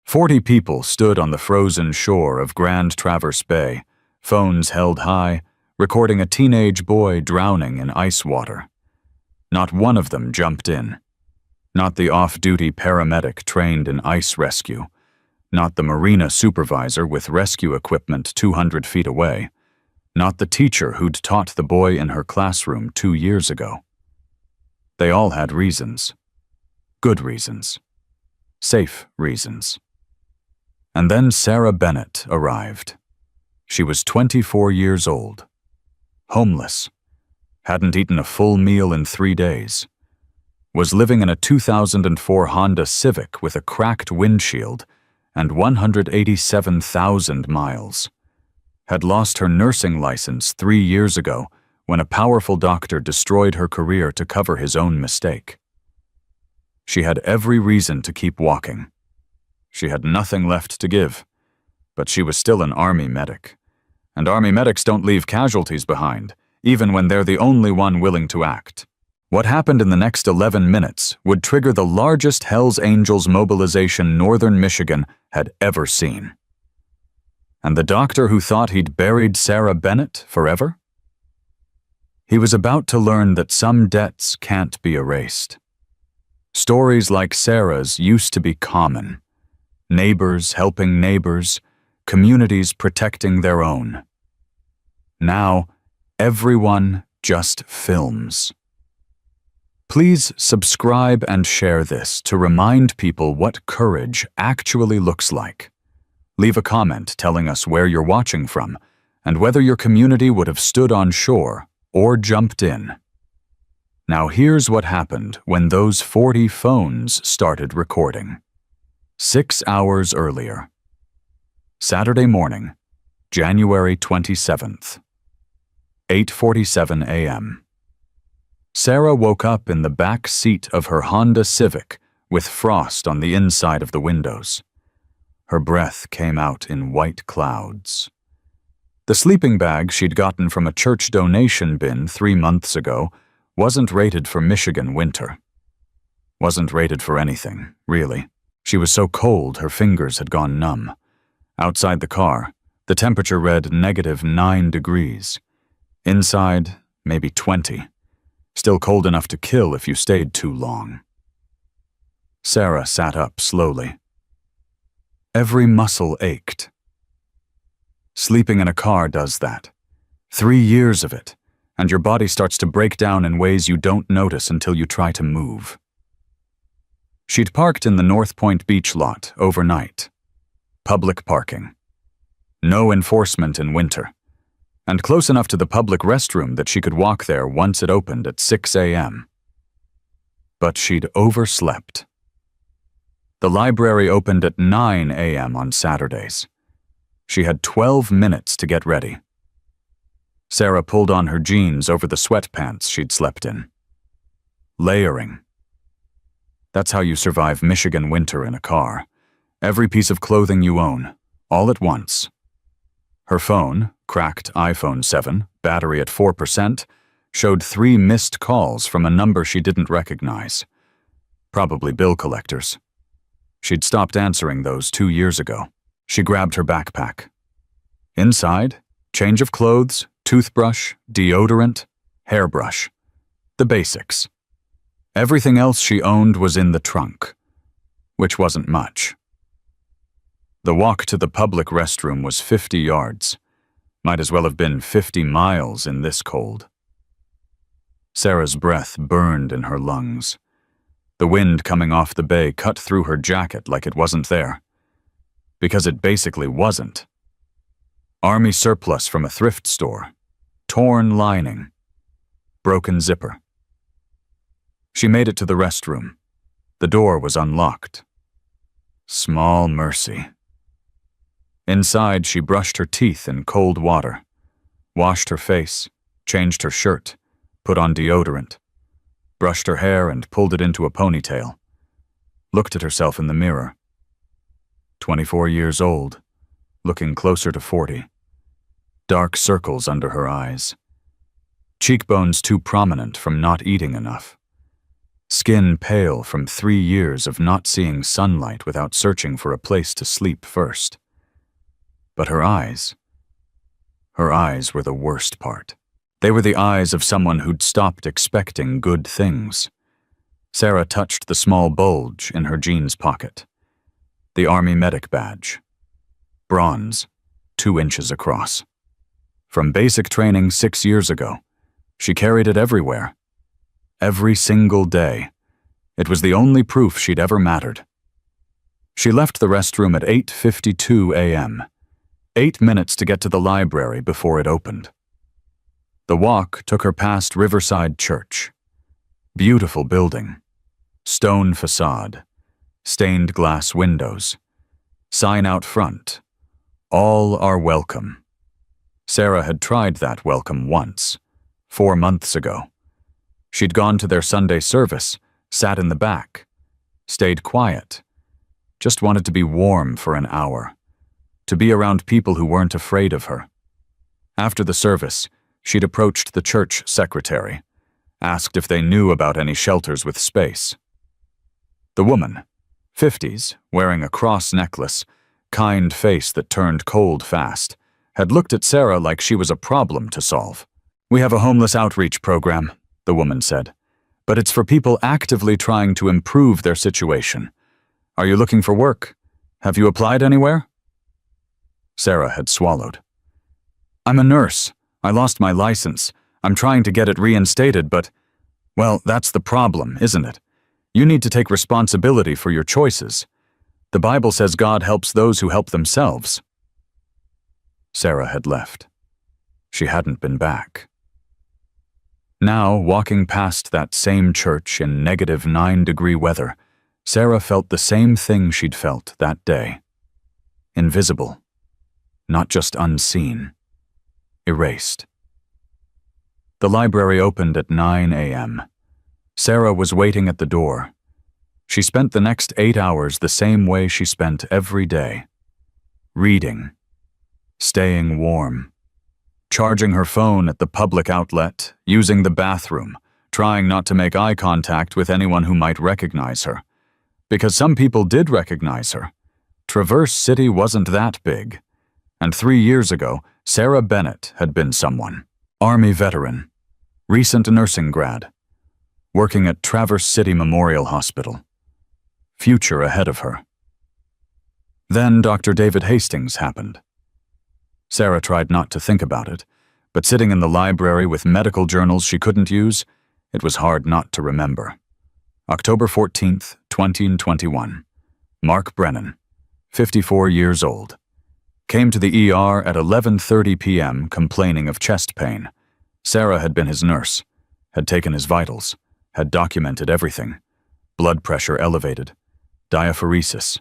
40 people stood on the frozen shore of Grand Traverse Bay, phones held high, recording a teenage boy drowning in ice water. Not one of them jumped in. Not the off-duty paramedic trained in ice rescue. Not the marina supervisor with rescue equipment 200 feet away. Not the teacher who'd taught the boy in her classroom 2 years ago. They all had reasons. Good reasons. Safe reasons. And then Sarah Bennett arrived. She was 24 years old. Homeless. Hadn't eaten a full meal in 3 days. Was living in a 2004 Honda Civic with a cracked windshield and 187,000 miles. Had lost her nursing license 3 years ago when a powerful doctor destroyed her career to cover his own mistake. She had every reason to keep walking. She had nothing left to give, but she was still an Army medic. And Army medics don't leave casualties behind, even when they're the only one willing to act. What happened in the next 11 minutes would trigger the largest Hells Angels mobilization Northern Michigan had ever seen. And the doctor who thought he'd buried Sarah Bennett forever? He was about to learn that some debts can't be erased. Stories like Sarah's used to be common. Neighbors helping neighbors, communities protecting their own. Now, everyone just films. Please subscribe and share this to remind people what courage actually looks like. Leave a comment telling us where you're watching from and whether your community would have stood on shore or jumped in. Now here's what happened when those 40 phones started recording. 6 hours earlier. Saturday morning, January 27th. 8:47 a.m. Sarah woke up in the back seat of her Honda Civic with frost on the inside of the windows. Her breath came out in white clouds. The sleeping bag she'd gotten from a church donation bin 3 months ago wasn't rated for Michigan winter. Wasn't rated for anything, really. She was so cold her fingers had gone numb. Outside the car, the temperature read -9 degrees. Inside, maybe 20. Still cold enough to kill if you stayed too long. Sarah sat up slowly. Every muscle ached. Sleeping in a car does that. 3 years of it, and your body starts to break down in ways you don't notice until you try to move. She'd parked in the North Point Beach lot overnight. Public parking. No enforcement in winter. And close enough to the public restroom that she could walk there once it opened at 6 a.m. But she'd overslept. The library opened at 9 a.m. on Saturdays. She had 12 minutes to get ready. Sarah pulled on her jeans over the sweatpants she'd slept in. Layering. That's how you survive Michigan winter in a car. Every piece of clothing you own, all at once. Her phone, cracked iPhone 7, battery at 4%, showed 3 missed calls from a number she didn't recognize. Probably bill collectors. She'd stopped answering those 2 years ago. She grabbed her backpack. Inside, change of clothes, toothbrush, deodorant, hairbrush. The basics. Everything else she owned was in the trunk, which wasn't much. The walk to the public restroom was 50 yards. Might as well have been 50 miles in this cold. Sarah's breath burned in her lungs. The wind coming off the bay cut through her jacket like it wasn't there. Because it basically wasn't. Army surplus from a thrift store. Torn lining. Broken zipper. She made it to the restroom. The door was unlocked. Small mercy. Inside, she brushed her teeth in cold water, washed her face, changed her shirt, put on deodorant, brushed her hair and pulled it into a ponytail, looked at herself in the mirror. 24 years old, looking closer to 40. Dark circles under her eyes. Cheekbones too prominent from not eating enough. skin pale from 3 years of not seeing sunlight without searching for a place to sleep first. But her eyes were the worst part. They were the eyes of someone who'd stopped expecting good things. Sarah touched the small bulge in her jeans pocket. The Army medic badge. Bronze, 2 inches across. From basic training 6 years ago, she carried it everywhere. Every single day. It was the only proof she'd ever mattered. She left the restroom at 8:52 a.m., 8 minutes to get to the library before it opened. The walk took her past Riverside Church. Beautiful building. Stone facade. Stained glass windows. Sign out front. All are welcome. Sarah had tried that welcome once, 4 months ago. She'd gone to their Sunday service, sat in the back, stayed quiet, just wanted to be warm for an hour, to be around people who weren't afraid of her. After the service, she'd approached the church secretary, asked if they knew about any shelters with space. The woman, 50s, wearing a cross necklace, kind face that turned cold fast, had looked at Sarah like she was a problem to solve. "We have a homeless outreach program," the woman said, "but it's for people actively trying to improve their situation. Are you looking for work? Have you applied anywhere?" Sarah had swallowed. "I'm a nurse. I lost my license. I'm trying to get it reinstated, but, well, that's the problem, isn't it? You need to take responsibility for your choices. The Bible says God helps those who help themselves." Sarah had left. She hadn't been back. Now, walking past that same church in -9-degree weather, Sarah felt the same thing she'd felt that day. Invisible. Not just unseen. Erased. The library opened at 9 a.m. Sarah was waiting at the door. She spent the next 8 hours the same way she spent every day. Reading. Staying warm. Charging her phone at the public outlet, using the bathroom, trying not to make eye contact with anyone who might recognize her. Because some people did recognize her. Traverse City wasn't that big. And 3 years ago, Sarah Bennett had been someone. Army veteran. Recent nursing grad. Working at Traverse City Memorial Hospital. Future ahead of her. Then Dr. David Hastings happened. Sarah tried not to think about it, but sitting in the library with medical journals she couldn't use, it was hard not to remember. October 14th, 2021. Mark Brennan, 54 years old. Came to the ER at 11:30 p.m. complaining of chest pain. Sarah had been his nurse, had taken his vitals, had documented everything. Blood pressure elevated. Diaphoresis.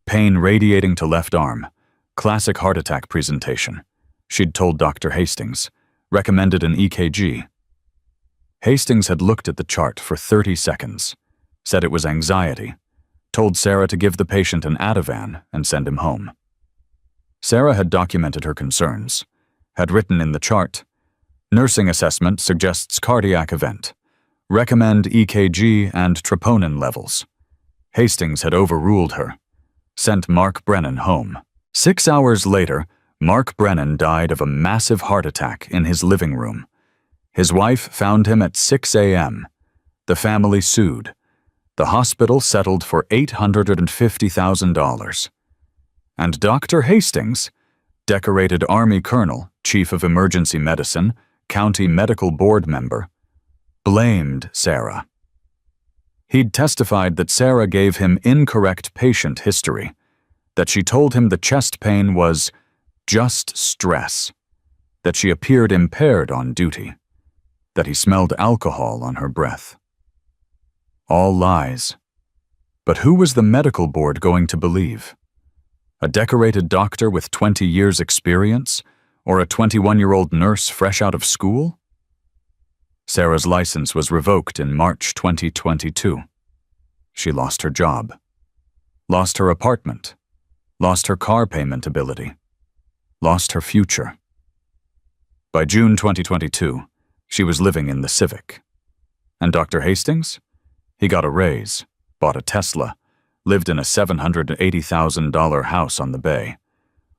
Pain radiating to left arm. Classic heart attack presentation. She'd told Dr. Hastings. Recommended an EKG. Hastings had looked at the chart for 30 seconds. Said it was anxiety. Told Sarah to give the patient an Ativan and send him home. Sarah had documented her concerns. Had written in the chart, "Nursing assessment suggests cardiac event. Recommend EKG and troponin levels." Hastings had overruled her. Sent Mark Brennan home. 6 hours later, Mark Brennan died of a massive heart attack in his living room. His wife found him at 6 a.m. The family sued. The hospital settled for $850,000. And Dr. Hastings, decorated Army colonel, chief of emergency medicine, county medical board member, blamed Sarah. He'd testified that Sarah gave him incorrect patient history, that she told him the chest pain was just stress, that she appeared impaired on duty, that he smelled alcohol on her breath. All lies. But who was the medical board going to believe? A decorated doctor with 20 years' experience, or a 21-year-old nurse fresh out of school? Sarah's license was revoked in March 2022. She lost her job, lost her apartment, lost her car payment ability, lost her future. By June 2022, she was living in the Civic. And Dr. Hastings? He got a raise, bought a Tesla, lived in a $780,000 house on the bay,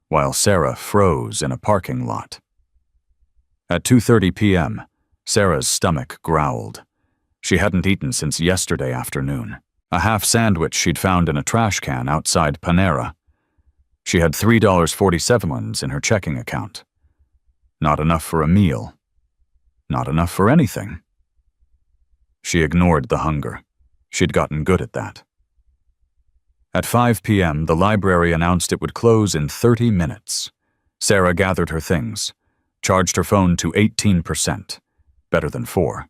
while Sarah froze in a parking lot. At 2:30 p.m., Sarah's stomach growled. She hadn't eaten since yesterday afternoon. A half sandwich she'd found in a trash can outside Panera. She had $3.47 in her checking account. Not enough for a meal. Not enough for anything. She ignored the hunger. She'd gotten good at that. At 5 p.m., the library announced it would close in 30 minutes. Sarah gathered her things, charged her phone to 18%, better than 4.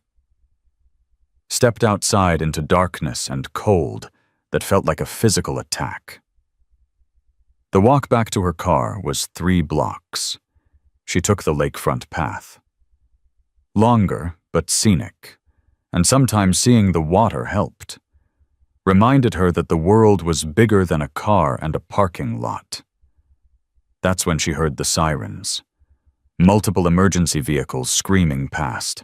Stepped outside into darkness and cold that felt like a physical attack. The walk back to her car was 3 blocks. She took the lakefront path. Longer, but scenic, and sometimes seeing the water helped. Reminded her that the world was bigger than a car and a parking lot. That's when she heard the sirens. Multiple emergency vehicles screaming past.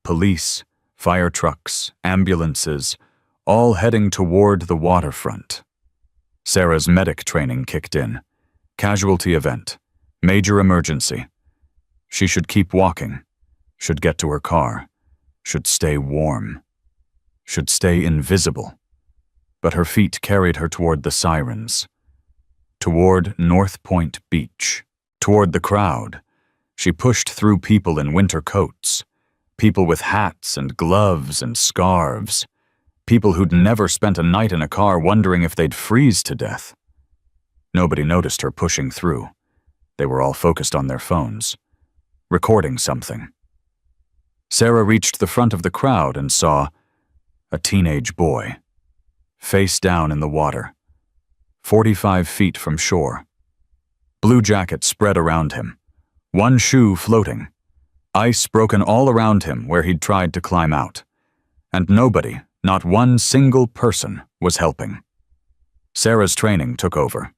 Police, fire trucks, ambulances, all heading toward the waterfront. Sarah's medic training kicked in. Casualty event. Major emergency. She should keep walking. Should get to her car. Should stay warm. Should stay invisible. But her feet carried her toward the sirens. Toward North Point Beach. Toward the crowd. She pushed through people in winter coats. People with hats and gloves and scarves. People who'd never spent a night in a car wondering if they'd freeze to death. Nobody noticed her pushing through. They were all focused on their phones, recording something. Sarah reached the front of the crowd and saw a teenage boy, face down in the water, 45 feet from shore. Blue jacket spread around him, one shoe floating, ice broken all around him where he'd tried to climb out, and nobody, not one single person, was helping. Sarah's training took over.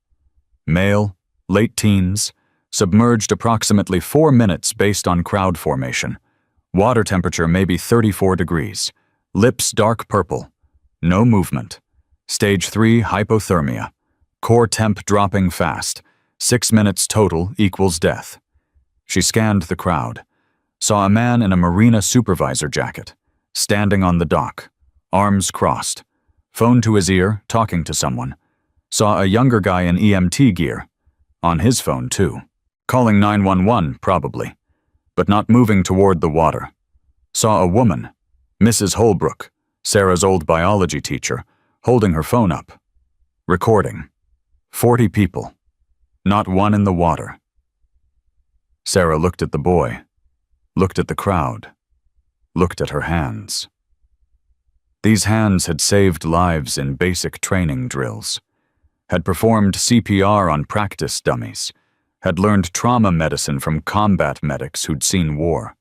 Male, late teens, submerged approximately 4 minutes based on crowd formation. Water temperature maybe 34 degrees. Lips dark purple. No movement. Stage 3 hypothermia. Core temp dropping fast. 6 minutes total equals death. She scanned the crowd. Saw a man in a marina supervisor jacket, standing on the dock, arms crossed, phone to his ear, talking to someone. Saw a younger guy in EMT gear, on his phone too, calling 911 probably, but not moving toward the water. Saw a woman, Mrs. Holbrook, Sarah's old biology teacher, holding her phone up, recording. 40 people, not one in the water. Sarah looked at the boy, looked at the crowd, looked at her hands. These hands had saved lives in basic training drills, had performed CPR on practice dummies, had learned trauma medicine from combat medics who'd seen war.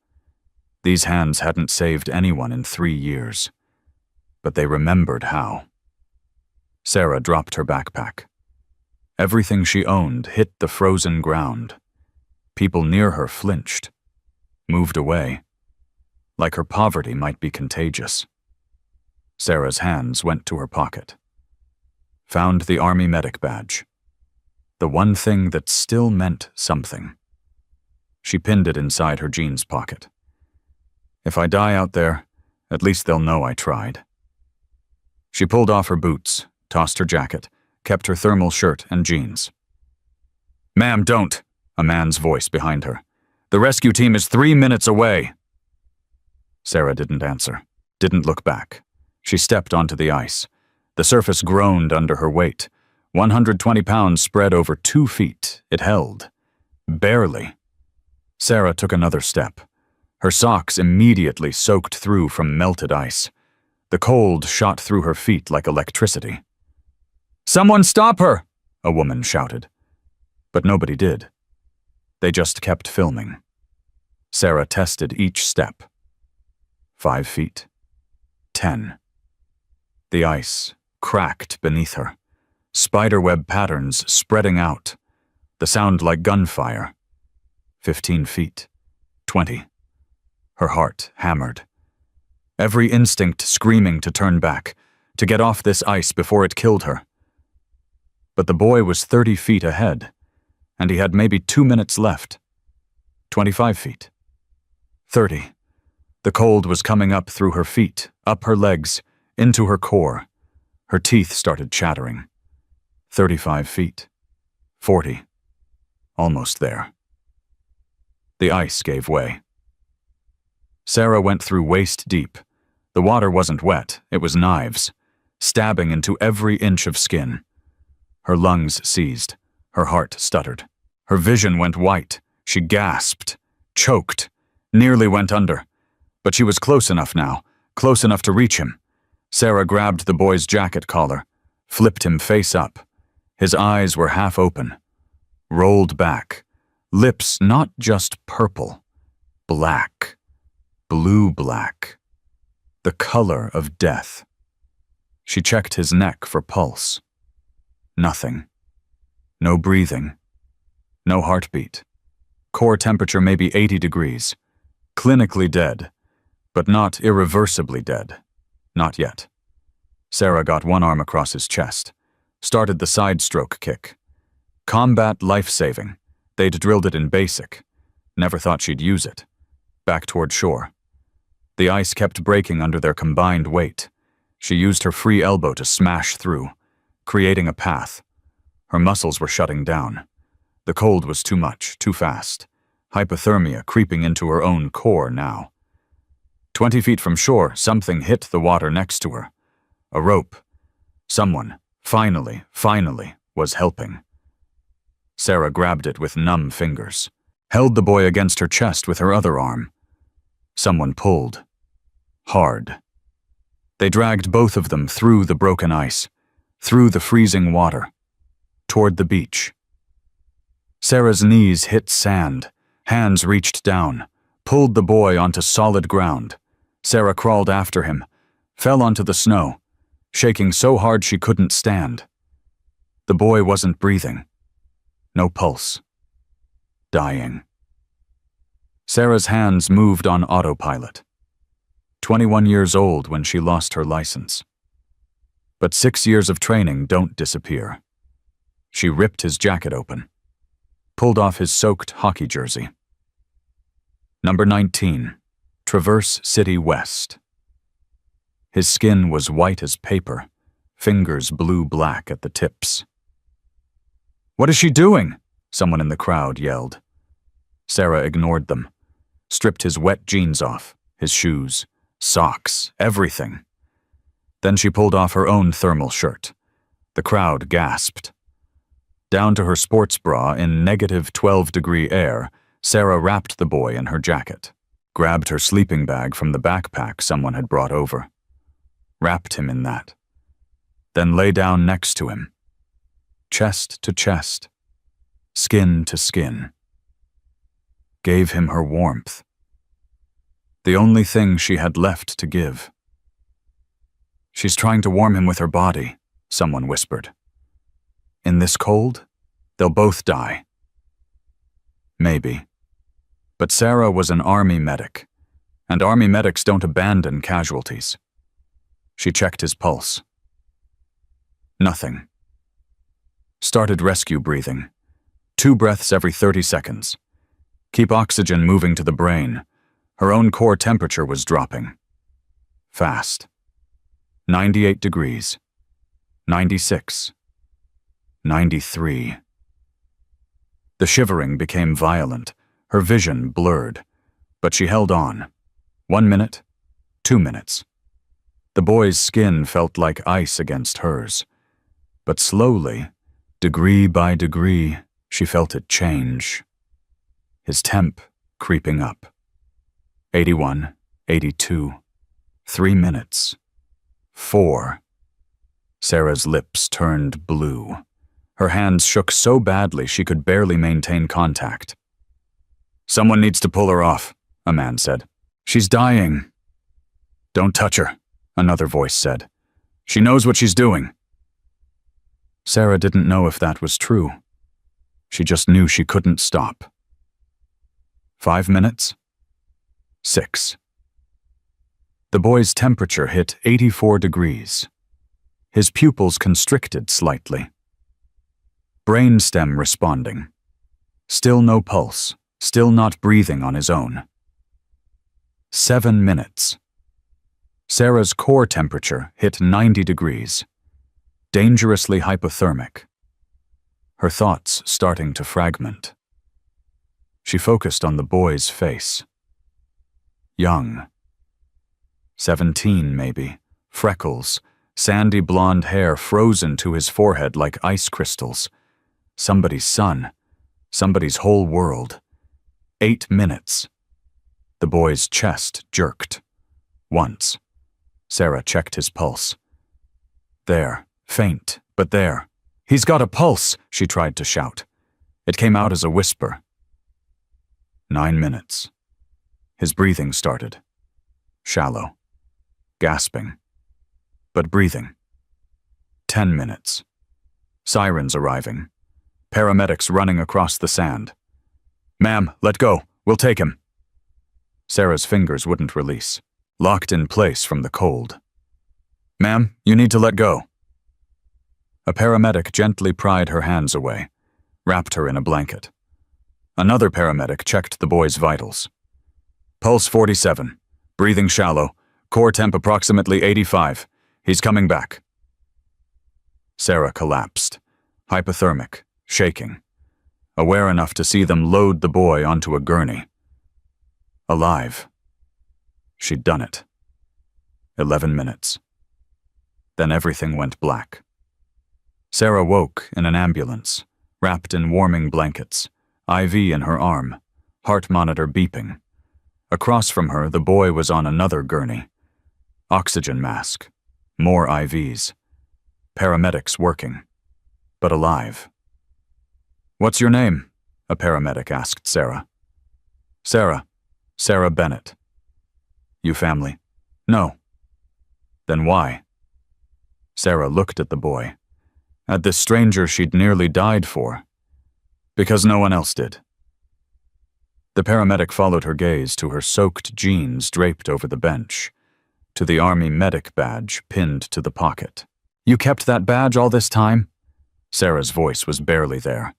These hands hadn't saved anyone in 3 years, but they remembered how. Sarah dropped her backpack. Everything she owned hit the frozen ground. People near her flinched, moved away, like her poverty might be contagious. Sarah's hands went to her pocket. Found the Army medic badge. The one thing that still meant something. She pinned it inside her jeans pocket. If I die out there, at least they'll know I tried. She pulled off her boots, tossed her jacket, kept her thermal shirt and jeans. "Ma'am, don't," a man's voice behind her. "The rescue team is 3 minutes away." Sarah didn't answer, didn't look back. She stepped onto the ice. The surface groaned under her weight. 120 pounds spread over 2 feet. It held. Barely. Sarah took another step. Her socks immediately soaked through from melted ice. The cold shot through her feet like electricity. "Someone stop her!" a woman shouted. But nobody did. They just kept filming. Sarah tested each step. 5 feet. 10. The ice cracked beneath her. Spiderweb patterns spreading out. The sound like gunfire. 15 feet. 20. Her heart hammered. every instinct screaming to turn back, to get off this ice before it killed her. But the boy was 30 feet ahead, and he had maybe 2 minutes left. 25 feet. 30. The cold was coming up through her feet, up her legs, into her core. Her teeth started chattering. 35 feet. 40. Almost there. The ice gave way. Sarah went through waist deep. The water wasn't wet, it was knives, stabbing into every inch of skin. Her lungs seized. Her heart stuttered. Her vision went white. She gasped, choked, nearly went under. But she was close enough now, close enough to reach him. Sarah grabbed the boy's jacket collar, flipped him face up. His eyes were half open, rolled back, lips not just purple, black, blue-black, the color of death. She checked his neck for pulse. Nothing. No breathing. No heartbeat. Core temperature maybe 80 degrees. Clinically dead, but not irreversibly dead. Not yet. Sarah got one arm across his chest, started the side stroke kick. Combat life-saving. They'd drilled it in basic. Never thought she'd use it. Back toward shore. The ice kept breaking under their combined weight. She used her free elbow to smash through, creating a path. Her muscles were shutting down. The cold was too much, too fast. Hypothermia creeping into her own core now. 20 feet from shore, something hit the water next to her. A rope. Someone, finally, was helping. Sarah grabbed it with numb fingers, held the boy against her chest with her other arm. Someone pulled. Hard. They dragged both of them through the broken ice, through the freezing water, toward the beach. Sarah's knees hit sand, hands reached down, pulled the boy onto solid ground. Sarah crawled after him, fell onto the snow, shaking so hard she couldn't stand. The boy wasn't breathing. No pulse. Dying. Sarah's hands moved on autopilot. 21 years old when she lost her license. But 6 years of training don't disappear. She ripped his jacket open, pulled off his soaked hockey jersey. Number 19, Traverse City West. His skin was white as paper, fingers blue-black at the tips. "What is she doing?" someone in the crowd yelled. Sarah ignored them, stripped his wet jeans off, his shoes, socks, everything. Then she pulled off her own thermal shirt. The crowd gasped. Down to her sports bra in negative 12-degree air, Sarah wrapped the boy in her jacket, grabbed her sleeping bag from the backpack someone had brought over, wrapped him in that, then lay down next to him, chest to chest, skin to skin. Gave him her warmth. The only thing she had left to give. "She's trying to warm him with her body," someone whispered. "In this cold, they'll both die." Maybe. But Sarah was an army medic, and army medics don't abandon casualties. She checked his pulse. Nothing. Started rescue breathing. 2 breaths every 30 seconds. Keep oxygen moving to the brain. Her own core temperature was dropping. Fast. 98 degrees. 96. 93. The shivering became violent, her vision blurred, but she held on. 1 minute, 2 minutes. The boy's skin felt like ice against hers, but slowly, degree by degree, she felt it change. His temp creeping up. 81, 82, 3 minutes, 4. Sarah's lips turned blue. Her hands shook so badly she could barely maintain contact. "Someone needs to pull her off," a man said. "She's dying." "Don't touch her," another voice said. "She knows what she's doing." Sarah didn't know if that was true. She just knew she couldn't stop. 5 minutes? 6. The boy's temperature hit 84 degrees. His pupils constricted slightly. Brainstem responding. Still no pulse, still not breathing on his own. 7 minutes. Sarah's core temperature hit 90 degrees. Dangerously hypothermic. Her thoughts starting to fragment. She focused on the boy's face. Young. 17, maybe. Freckles. Sandy blonde hair frozen to his forehead like ice crystals. Somebody's son. Somebody's whole world. 8 minutes. The boy's chest jerked. Once. Sarah checked his pulse. There. Faint, but there. He's got a pulse, she tried to shout. It came out as a whisper. 9 minutes. His breathing started. Shallow. Gasping. But breathing. 10 minutes. Sirens arriving. Paramedics running across the sand. Ma'am, let go. We'll take him. Sarah's fingers wouldn't release, locked in place from the cold. Ma'am, you need to let go. A paramedic gently pried her hands away, wrapped her in a blanket. Another paramedic checked the boy's vitals. Pulse 47, breathing shallow, core temp approximately 85. He's coming back. Sarah collapsed, hypothermic, shaking, aware enough to see them load the boy onto a gurney. Alive. She'd done it. 11 minutes. Then everything went black. Sarah woke in an ambulance, wrapped in warming blankets, IV in her arm, heart monitor beeping. Across from her, the boy was on another gurney. Oxygen mask. More IVs. Paramedics working. But alive. What's your name? A paramedic asked Sarah. Sarah. Sarah Bennett. You family? No. Then why? Sarah looked at the boy. At this stranger she'd nearly died for. Because no one else did. The paramedic followed her gaze to her soaked jeans draped over the bench, to the Army medic badge pinned to the pocket. You kept that badge all this time? Sarah's voice was barely there.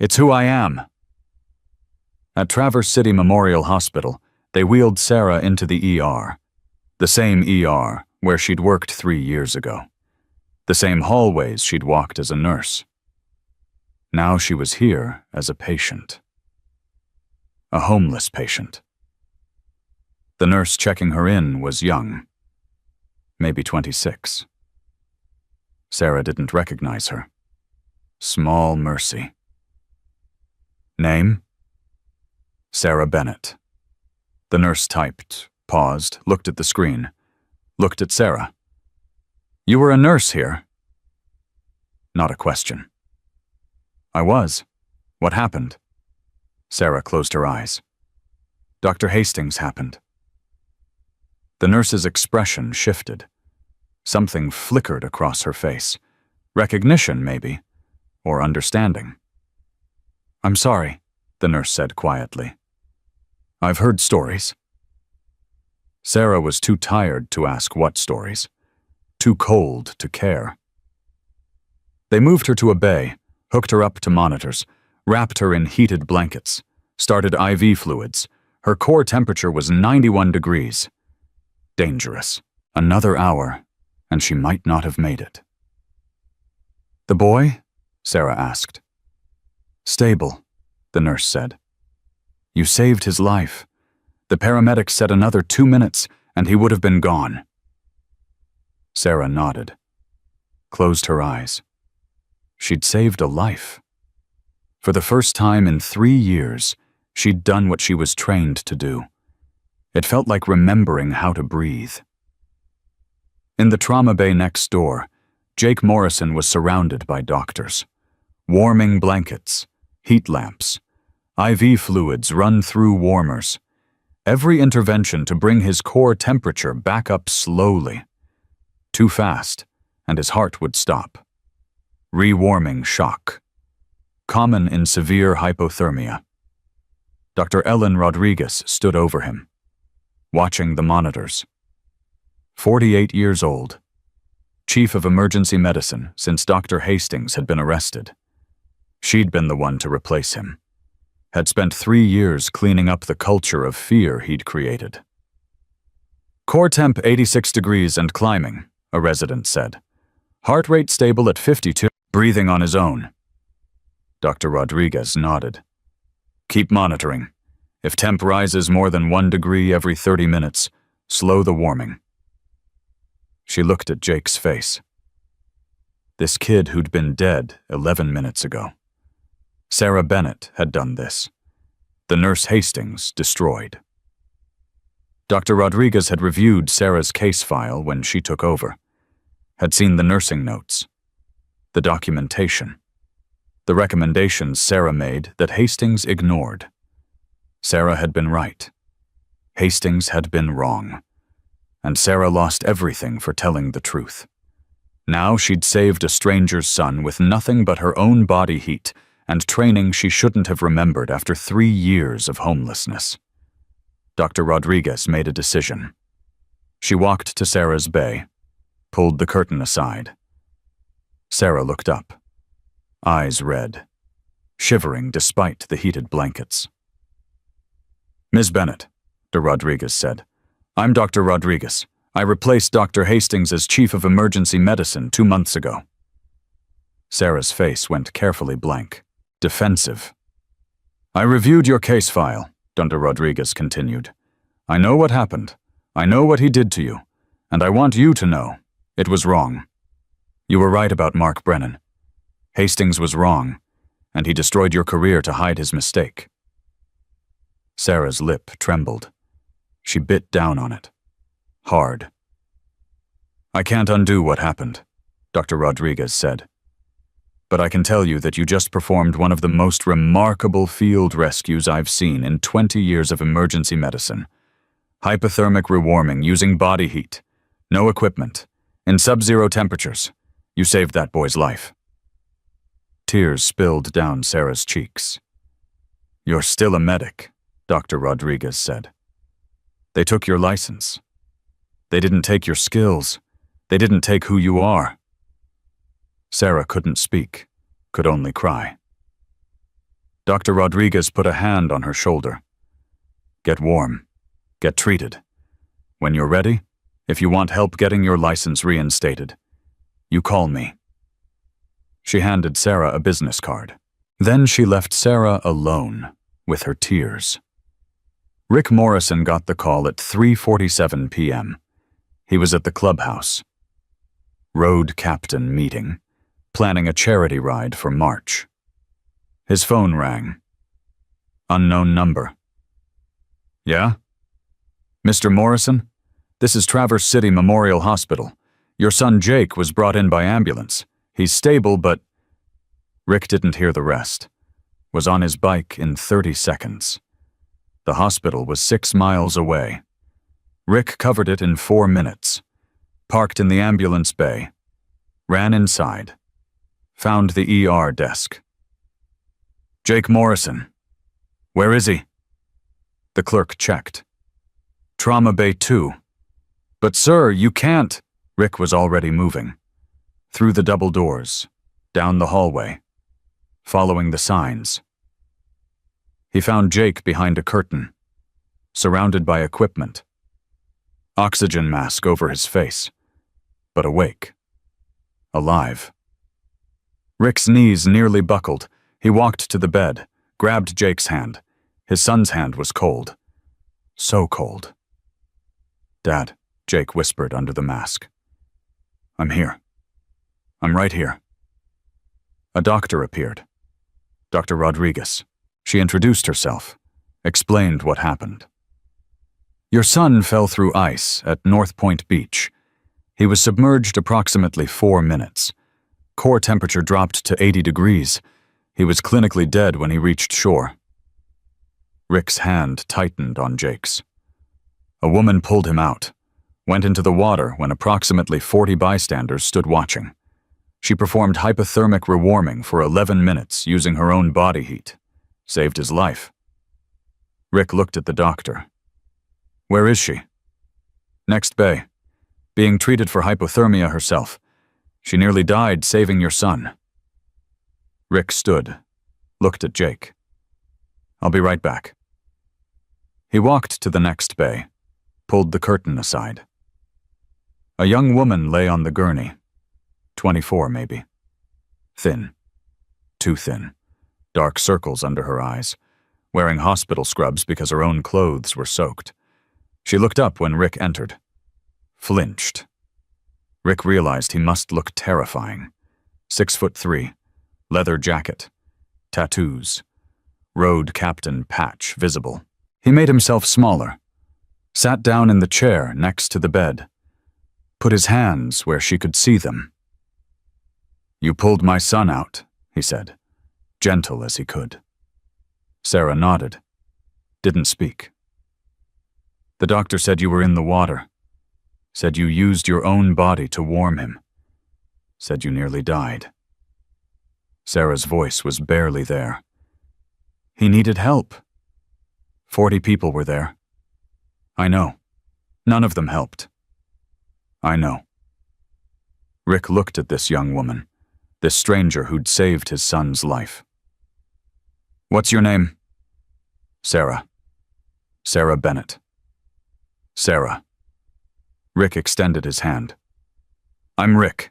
It's who I am. At Traverse City Memorial Hospital, they wheeled Sarah into the ER. The same ER where she'd worked 3 years ago. The same hallways she'd walked as a nurse. Now she was here as a patient. A homeless patient. The nurse checking her in was young. Maybe 26. Sarah didn't recognize her. Small mercy. Name? Sarah Bennett. The nurse typed, paused, looked at the screen, looked at Sarah. You were a nurse here? Not a question. I was. What happened? Sarah closed her eyes. Dr. Hastings happened. The nurse's expression shifted. Something flickered across her face. Recognition, maybe, or understanding. I'm sorry, the nurse said quietly. I've heard stories. Sarah was too tired to ask what stories. Too cold to care. They moved her to a bay, hooked her up to monitors, wrapped her in heated blankets, started IV fluids. Her core temperature was 91 degrees. Dangerous. Another hour, and she might not have made it. The boy? Sarah asked. Stable, the nurse said. You saved his life. The paramedics said another 2 minutes, and he would have been gone. Sarah nodded, closed her eyes. She'd saved a life. For the first time in 3 years, she'd done what she was trained to do. It felt like remembering how to breathe. In the trauma bay next door, Jake Morrison was surrounded by doctors. Warming blankets, heat lamps, IV fluids run through warmers. Every intervention to bring his core temperature back up slowly. Too fast, and his heart would stop. Rewarming shock. Common in severe hypothermia. Dr. Ellen Rodriguez stood over him, watching the monitors. 48 years old. Chief of Emergency Medicine since Dr. Hastings had been arrested. She'd been the one to replace him. Had spent 3 years cleaning up the culture of fear he'd created. Core temp 86 degrees and climbing, a resident said. Heart rate stable at 52, breathing on his own. Dr. Rodriguez nodded. Keep monitoring. If temp rises more than 1 degree every 30 minutes, slow the warming. She looked at Jake's face. This kid who'd been dead 11 minutes ago. Sarah Bennett had done this. The nurse Hastings destroyed. Dr. Rodriguez had reviewed Sarah's case file when she took over. Had seen the nursing notes. The documentation. The recommendations Sarah made that Hastings ignored. Sarah had been right. Hastings had been wrong. And Sarah lost everything for telling the truth. Now she'd saved a stranger's son with nothing but her own body heat and training she shouldn't have remembered after 3 years of homelessness. Dr. Rodriguez made a decision. She walked to Sarah's bay, pulled the curtain aside. Sarah looked up, eyes red, shivering despite the heated blankets. Ms. Bennett, Dr. Rodriguez said, I'm Dr. Rodriguez. I replaced Dr. Hastings as Chief of Emergency Medicine 2 months ago. Sarah's face went carefully blank, defensive. I reviewed your case file, Dr. Rodriguez continued. I know what happened. I know what he did to you. And I want you to know it was wrong. You were right about Mark Brennan. Hastings was wrong, and he destroyed your career to hide his mistake. Sarah's lip trembled. She bit down on it. Hard. I can't undo what happened, Dr. Rodriguez said. But I can tell you that you just performed one of the most remarkable field rescues I've seen in 20 years of emergency medicine. Hypothermic rewarming using body heat. No equipment. In sub-zero temperatures. You saved that boy's life. Tears spilled down Sarah's cheeks. You're still a medic, Dr. Rodriguez said. They took your license. They didn't take your skills. They didn't take who you are. Sarah couldn't speak, could only cry. Dr. Rodriguez put a hand on her shoulder. Get warm. Get treated. When you're ready, if you want help getting your license reinstated, you call me. She handed Sarah a business card. Then she left Sarah alone with her tears. Rick Morrison got the call at 3:47 p.m. He was at the clubhouse. Road captain meeting, planning a charity ride for March. His phone rang. Unknown number. Yeah? Mr. Morrison? This is Traverse City Memorial Hospital. Your son Jake was brought in by ambulance. He's stable, but... Rick didn't hear the rest. Was on his bike in 30 seconds. The hospital was 6 miles away. Rick covered it in 4 minutes. Parked in the ambulance bay. Ran inside. Found the ER desk. Jake Morrison. Where is he? The clerk checked. Trauma Bay 2. But sir, you can't. Rick was already moving. Through the double doors. Down the hallway. Following the signs. He found Jake behind a curtain. Surrounded by equipment. Oxygen mask over his face. But awake. Alive. Rick's knees nearly buckled. He walked to the bed, grabbed Jake's hand. His son's hand was cold. So cold. Dad, Jake whispered under the mask. I'm here. I'm right here. A doctor appeared. Dr. Rodriguez. She introduced herself, explained what happened. Your son fell through ice at North Point Beach. He was submerged approximately 4 minutes. Core temperature dropped to 80 degrees. He was clinically dead when he reached shore. Rick's hand tightened on Jake's. A woman pulled him out, went into the water when approximately 40 bystanders stood watching. She performed hypothermic rewarming for 11 minutes using her own body heat. Saved his life. Rick looked at the doctor. Where is she? Next bay. being treated for hypothermia herself. She nearly died saving your son." Rick stood, looked at Jake. "I'll be right back." He walked to the next bay, pulled the curtain aside. A young woman lay on the gurney, 24 maybe. Thin, too thin, dark circles under her eyes, wearing hospital scrubs because her own clothes were soaked. She looked up when Rick entered. Flinched. Rick realized he must look terrifying. 6'3", leather jacket, tattoos, road captain patch visible. He made himself smaller, sat down in the chair next to the bed, put his hands where she could see them. "You pulled my son out," he said, gentle as he could. Sarah nodded, didn't speak. "The doctor said you were in the water. Said you used your own body to warm him. Said you nearly died." Sarah's voice was barely there. "He needed help. 40 people were there. I know. None of them helped. I know." Rick looked at this young woman, this stranger who'd saved his son's life. "What's your name?" "Sarah. Sarah Bennett." "Sarah." Rick extended his hand. "I'm Rick.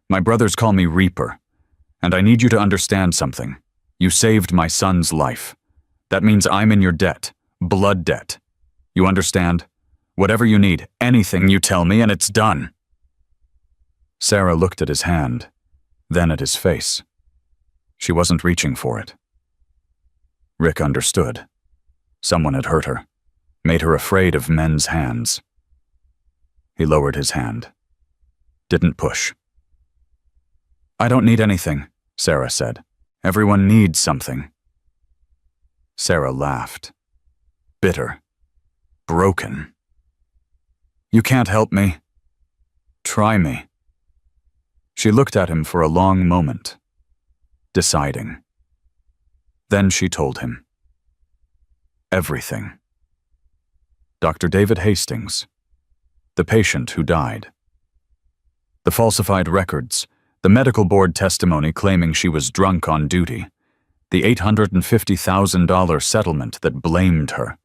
My brothers call me Reaper. And I need you to understand something. You saved my son's life. That means I'm in your debt. Blood debt. You understand? Whatever you need, anything you tell me, and it's done." Sarah looked at his hand, then at his face. She wasn't reaching for it. Rick understood. Someone had hurt her, made her afraid of men's hands. He lowered his hand. Didn't push. "I don't need anything," Sarah said. "Everyone needs something." Sarah laughed. Bitter. Broken. "You can't help me. Try me." She looked at him for a long moment, deciding. Then she told him. Everything. Dr. David Hastings. The patient who died. The falsified records, the medical board testimony claiming she was drunk on duty, the $850,000 settlement that blamed her,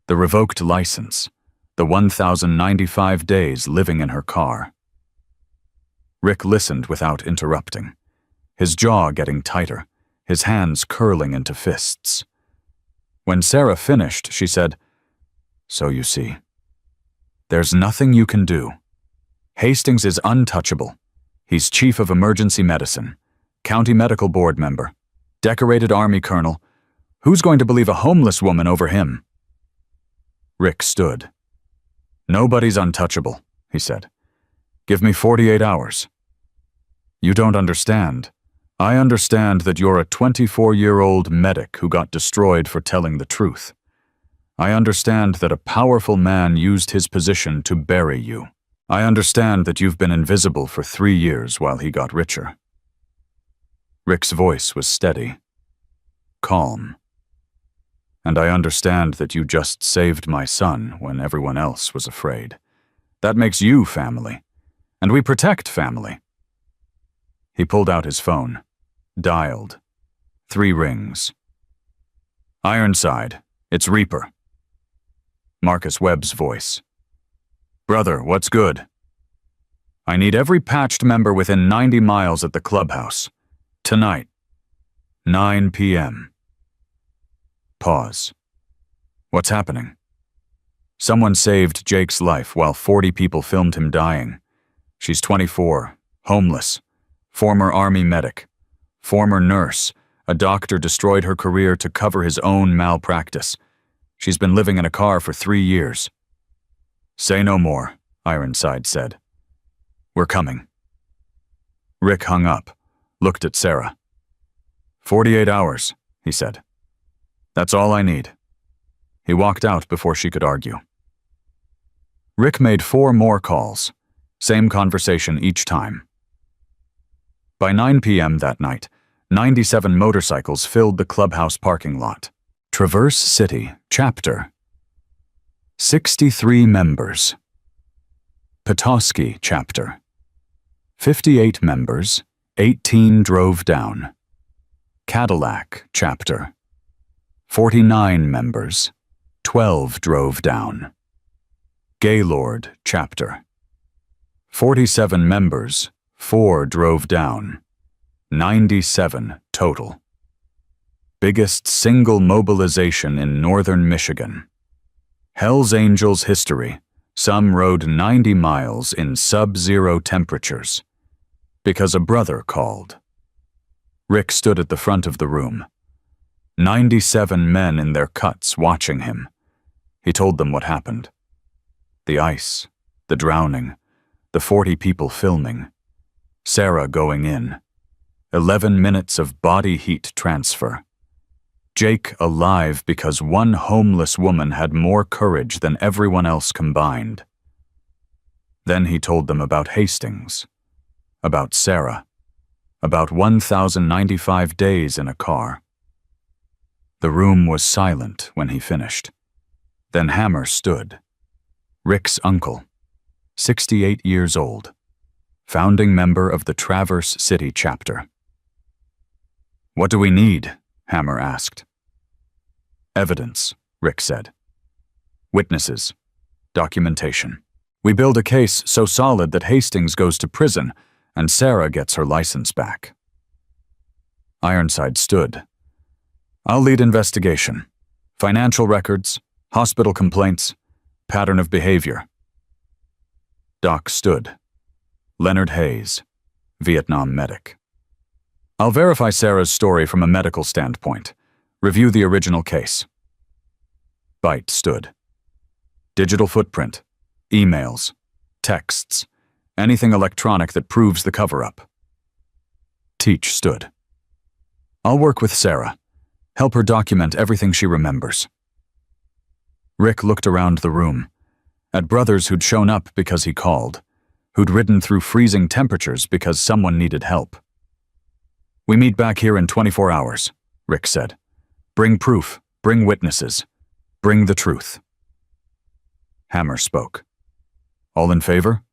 the revoked license, the 1,095 days living in her car. Rick listened without interrupting, his jaw getting tighter, his hands curling into fists. When Sarah finished, she said, "So you see, there's nothing you can do. Hastings is untouchable. He's chief of emergency medicine, county medical board member, decorated Army colonel. Who's going to believe a homeless woman over him?" Rick stood. "Nobody's untouchable," he said. "Give me 48 hours. You don't understand. I understand that you're a 24-year-old medic who got destroyed for telling the truth. I understand that a powerful man used his position to bury you. I understand that you've been invisible for 3 years while he got richer." Rick's voice was steady, calm. "And I understand that you just saved my son when everyone else was afraid. That makes you family. And we protect family." He pulled out his phone, dialed. 3 rings. "Ironside, it's Reaper." Marcus Webb's voice. "Brother, what's good?" "I need every patched member within 90 miles at the clubhouse. Tonight, 9 p.m. Pause. "What's happening?" "Someone saved Jake's life while 40 people filmed him dying. She's 24, homeless, former Army medic, former nurse. A doctor destroyed her career to cover his own malpractice. She's been living in a car for 3 years. "Say no more," Ironside said. "We're coming." Rick hung up, looked at Sarah. 48 hours, he said. "That's all I need." He walked out before she could argue. Rick made 4 more calls, same conversation each time. By 9 p.m. that night, 97 motorcycles filled the clubhouse parking lot. Traverse City, Chapter. 63 members. Petoskey Chapter. 58 members, 18 drove down. Cadillac Chapter. 49 members, 12 drove down. Gaylord Chapter. 47 members, 4 drove down. 97 total. Biggest single mobilization in northern Michigan. Hell's Angels history. Some rode 90 miles in sub-zero temperatures. Because a brother called. Rick stood at the front of the room. 97 men in their cuts watching him. He told them what happened. The ice, the drowning, the 40 people filming. Sarah going in. 11 minutes of body heat transfer. Jake alive because one homeless woman had more courage than everyone else combined. Then he told them about Hastings, about Sarah, about 1,095 days in a car. The room was silent when he finished. Then Hammer stood. Rick's uncle, 68 years old, founding member of the Traverse City chapter. "What do we need?" Hammer asked. "Evidence," Rick said. "Witnesses. Documentation. We build a case so solid that Hastings goes to prison and Sarah gets her license back." Ironside stood. "I'll lead investigation. Financial records, hospital complaints, pattern of behavior." Doc stood. Leonard Hayes, Vietnam medic. "I'll verify Sarah's story from a medical standpoint. Review the original case." Bite stood. "Digital footprint, emails, texts, anything electronic that proves the cover-up." Teach stood. "I'll work with Sarah. Help her document everything she remembers." Rick looked around the room, at brothers who'd shown up because he called, who'd ridden through freezing temperatures because someone needed help. "We meet back here in 24 hours, Rick said. "Bring proof, bring witnesses, bring the truth." Hammer spoke. "All in favor?"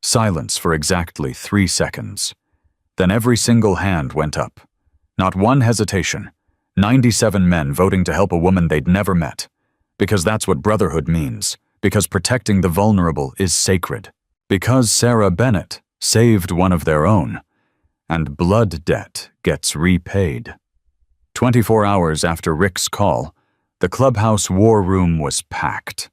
Silence for exactly 3 seconds. Then every single hand went up. Not one hesitation. 97 men voting to help a woman they'd never met. Because that's what brotherhood means. Because protecting the vulnerable is sacred. Because Sarah Bennett saved one of their own. And blood debt gets repaid. 24 hours after Rick's call, the clubhouse war room was packed.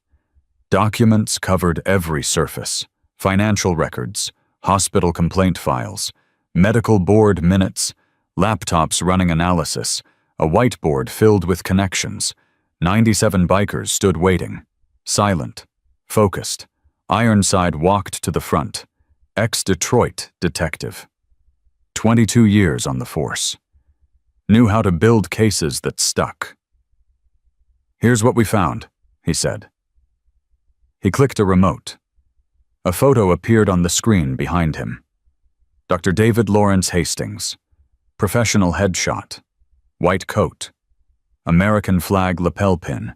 Documents covered every surface. Financial records, hospital complaint files, medical board minutes, laptops running analysis, a whiteboard filled with connections. 97 bikers stood waiting, silent, focused. Ironside walked to the front, ex-Detroit detective. 22 years on the force. Knew how to build cases that stuck. "Here's what we found," he said. He clicked a remote. A photo appeared on the screen behind him. Dr. David Lawrence Hastings. Professional headshot. White coat. American flag lapel pin.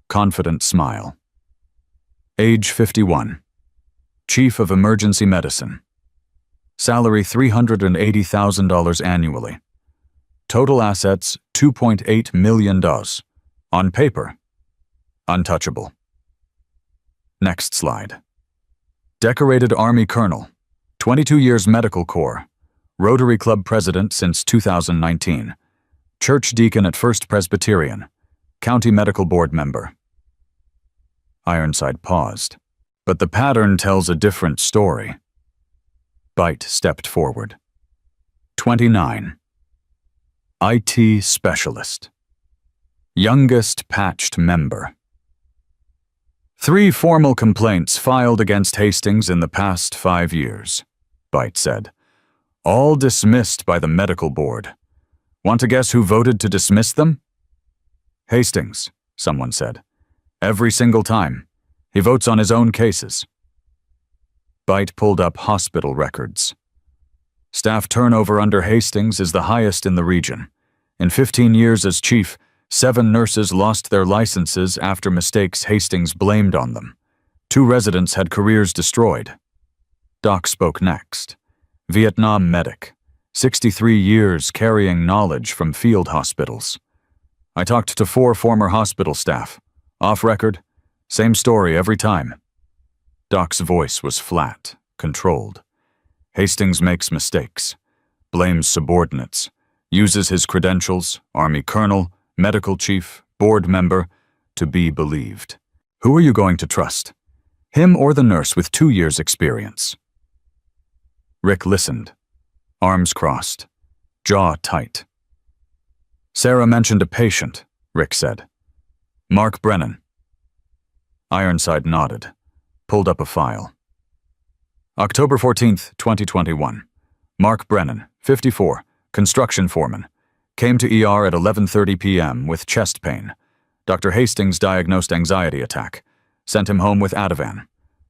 Confident smile. Age 51. Chief of Emergency Medicine. Salary $380,000 annually. Total assets $2.8 million. On paper, untouchable. Next slide. Decorated Army Colonel. 22 years Medical Corps. Rotary Club President since 2019. Church Deacon at First Presbyterian. County Medical Board member. Ironside paused. But the pattern tells a different story. Bite stepped forward. 29. IT specialist. Youngest patched member. 3 formal complaints filed against Hastings in the past 5 years, Bite said. All dismissed by the medical board. Want to guess who voted to dismiss them? Hastings, someone said. Every single time. He votes on his own cases. Bite pulled up hospital records. Staff turnover under Hastings is the highest in the region. In 15 years as chief, 7 nurses lost their licenses after mistakes Hastings blamed on them. 2 residents had careers destroyed. Doc spoke next. Vietnam medic, 63 years carrying knowledge from field hospitals. I talked to 4 former hospital staff. Off record, same story every time. Doc's voice was flat, controlled. Hastings makes mistakes, blames subordinates, uses his credentials, Army colonel, medical chief, board member, to be believed. Who are you going to trust? Him or the nurse with 2 years' experience? Rick listened, arms crossed, jaw tight. Sarah mentioned a patient, Rick said. Mark Brennan. Ironside nodded, pulled up a file. October 14th, 2021. Mark Brennan, 54, construction foreman. Came to ER at 11:30 p.m. with chest pain. Dr. Hastings diagnosed anxiety attack. Sent him home with Ativan.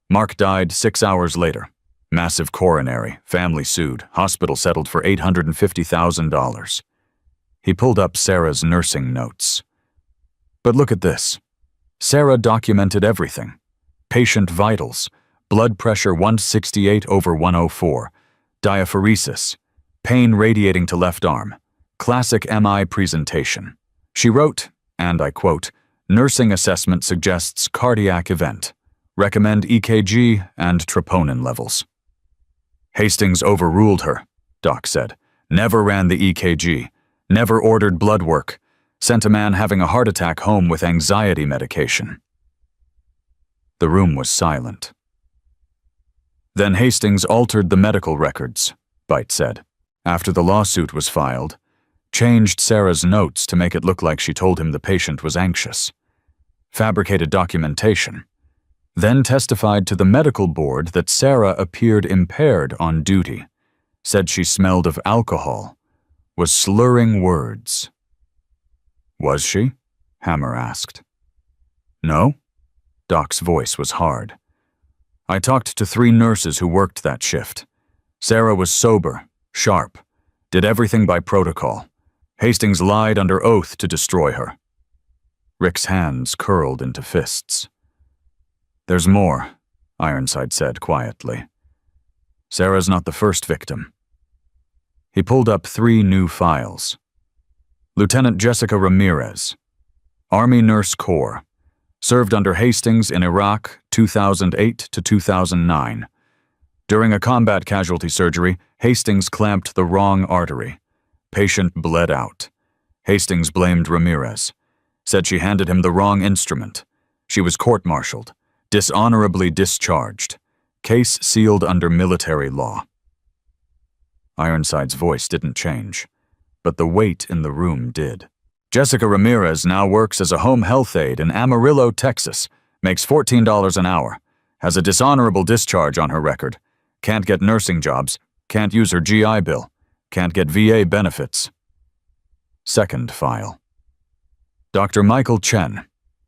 Mark died 6 hours later. Massive coronary, family sued, hospital settled for $850,000. He pulled up Sarah's nursing notes. But look at this. Sarah documented everything. Patient vitals, blood pressure 168/104, diaphoresis, pain radiating to left arm, classic MI presentation. She wrote, and I quote, nursing assessment suggests cardiac event. Recommend EKG and troponin levels. Hastings overruled her, Doc said. Never ran the EKG, never ordered blood work, sent a man having a heart attack home with anxiety medication. The room was silent. Then Hastings altered the medical records, Byte said, after the lawsuit was filed, changed Sarah's notes to make it look like she told him the patient was anxious, fabricated documentation, then testified to the medical board that Sarah appeared impaired on duty, said she smelled of alcohol, was slurring words. Was she? Hammer asked. No? Doc's voice was hard. I talked to 3 nurses who worked that shift. Sarah was sober, sharp, did everything by protocol. Hastings lied under oath to destroy her. Rick's hands curled into fists. There's more, Ironside said quietly. Sarah's not the first victim. He pulled up 3 new files. Lieutenant Jessica Ramirez, Army Nurse Corps, served under Hastings in Iraq 2008 to 2009. During a combat casualty surgery, Hastings clamped the wrong artery. Patient bled out. Hastings blamed Ramirez, said she handed him the wrong instrument. She was court-martialed, dishonorably discharged, case sealed under military law. Ironside's voice didn't change, but the weight in the room did. Jessica Ramirez now works as a home health aide in Amarillo, Texas, makes $14 an hour, has a dishonorable discharge on her record, can't get nursing jobs, can't use her GI Bill, can't get VA benefits. Second file. Dr. Michael Chen,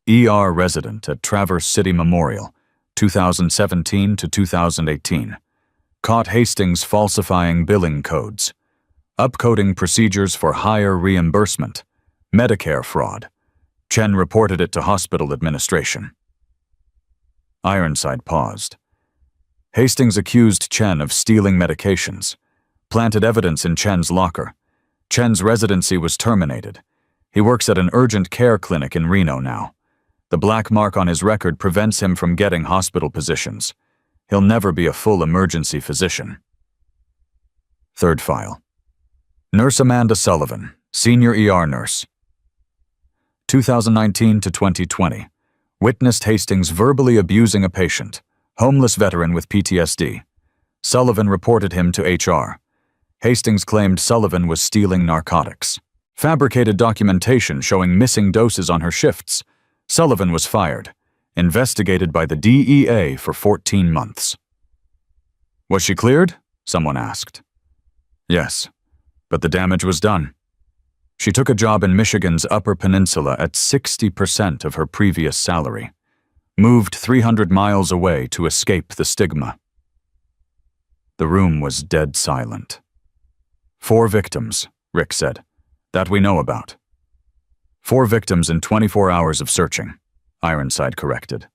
ER resident at Traverse City Memorial, 2017 to 2018. Caught Hastings falsifying billing codes, upcoding procedures for higher reimbursement, Medicare fraud. Chen reported it to hospital administration. Ironside paused. Hastings accused Chen of stealing medications, planted evidence in Chen's locker. Chen's residency was terminated. He works at an urgent care clinic in Reno now. The black mark on his record prevents him from getting hospital positions. He'll never be a full emergency physician. Third file. Nurse Amanda Sullivan, senior ER nurse. 2019 to 2020. Witnessed Hastings verbally abusing a patient, homeless veteran with PTSD. Sullivan reported him to HR. Hastings claimed Sullivan was stealing narcotics. Fabricated documentation showing missing doses on her shifts. Sullivan was fired, investigated by the DEA for 14 months. Was she cleared? Someone asked. Yes, but the damage was done. She took a job in Michigan's Upper Peninsula at 60% of her previous salary, moved 300 miles away to escape the stigma. The room was dead silent. 4 victims, Rick said, that we know about. 4 victims in 24 hours of searching, Ironside corrected.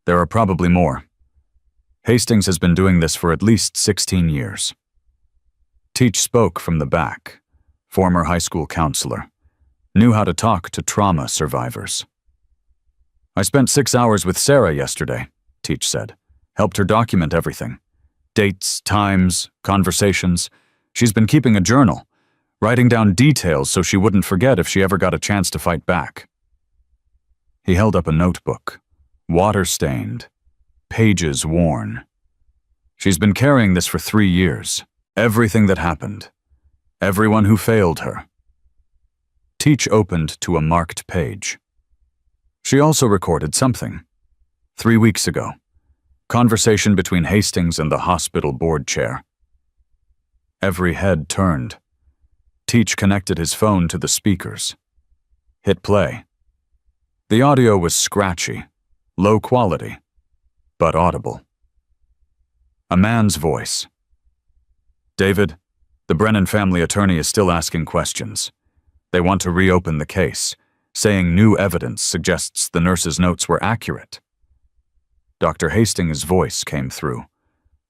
There are probably more. Hastings has been doing this for at least 16 years. Teach spoke from the back, former high school counselor, knew how to talk to trauma survivors. I spent 6 hours with Sarah yesterday, Teach said. Helped her document everything. Dates, times, conversations. She's been keeping a journal, writing down details so she wouldn't forget if she ever got a chance to fight back. He held up a notebook, water-stained, pages worn. She's been carrying this for 3 years. Everything that happened. Everyone who failed her. Teach opened to a marked page. She also recorded something. 3 weeks ago. Conversation between Hastings and the hospital board chair. Every head turned. Teach connected his phone to the speakers. Hit play. The audio was scratchy, low quality, but audible. A man's voice. David, the Brennan family attorney is still asking questions. They want to reopen the case, saying new evidence suggests the nurse's notes were accurate. Dr. Hastings' voice came through.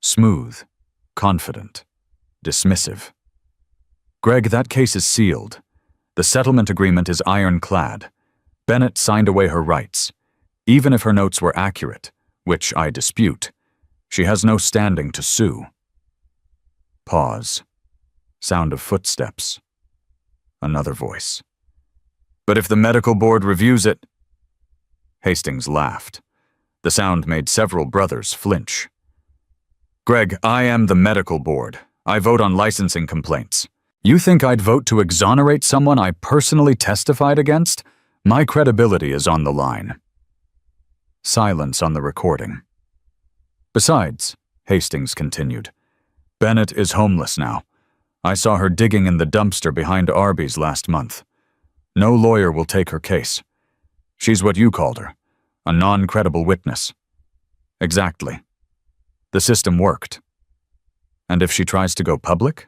Smooth, confident, dismissive. Greg, that case is sealed. The settlement agreement is ironclad. Bennett signed away her rights. Even if her notes were accurate, which I dispute, she has no standing to sue. Pause. Sound of footsteps. Another voice. But if the medical board reviews it... Hastings laughed. The sound made several brothers flinch. Greg, I am the medical board. I vote on licensing complaints. You think I'd vote to exonerate someone I personally testified against? My credibility is on the line. Silence on the recording. Besides, Hastings continued, Bennett is homeless now. I saw her digging in the dumpster behind Arby's last month. No lawyer will take her case. She's what you called her, a non-credible witness. Exactly. The system worked. And if she tries to go public?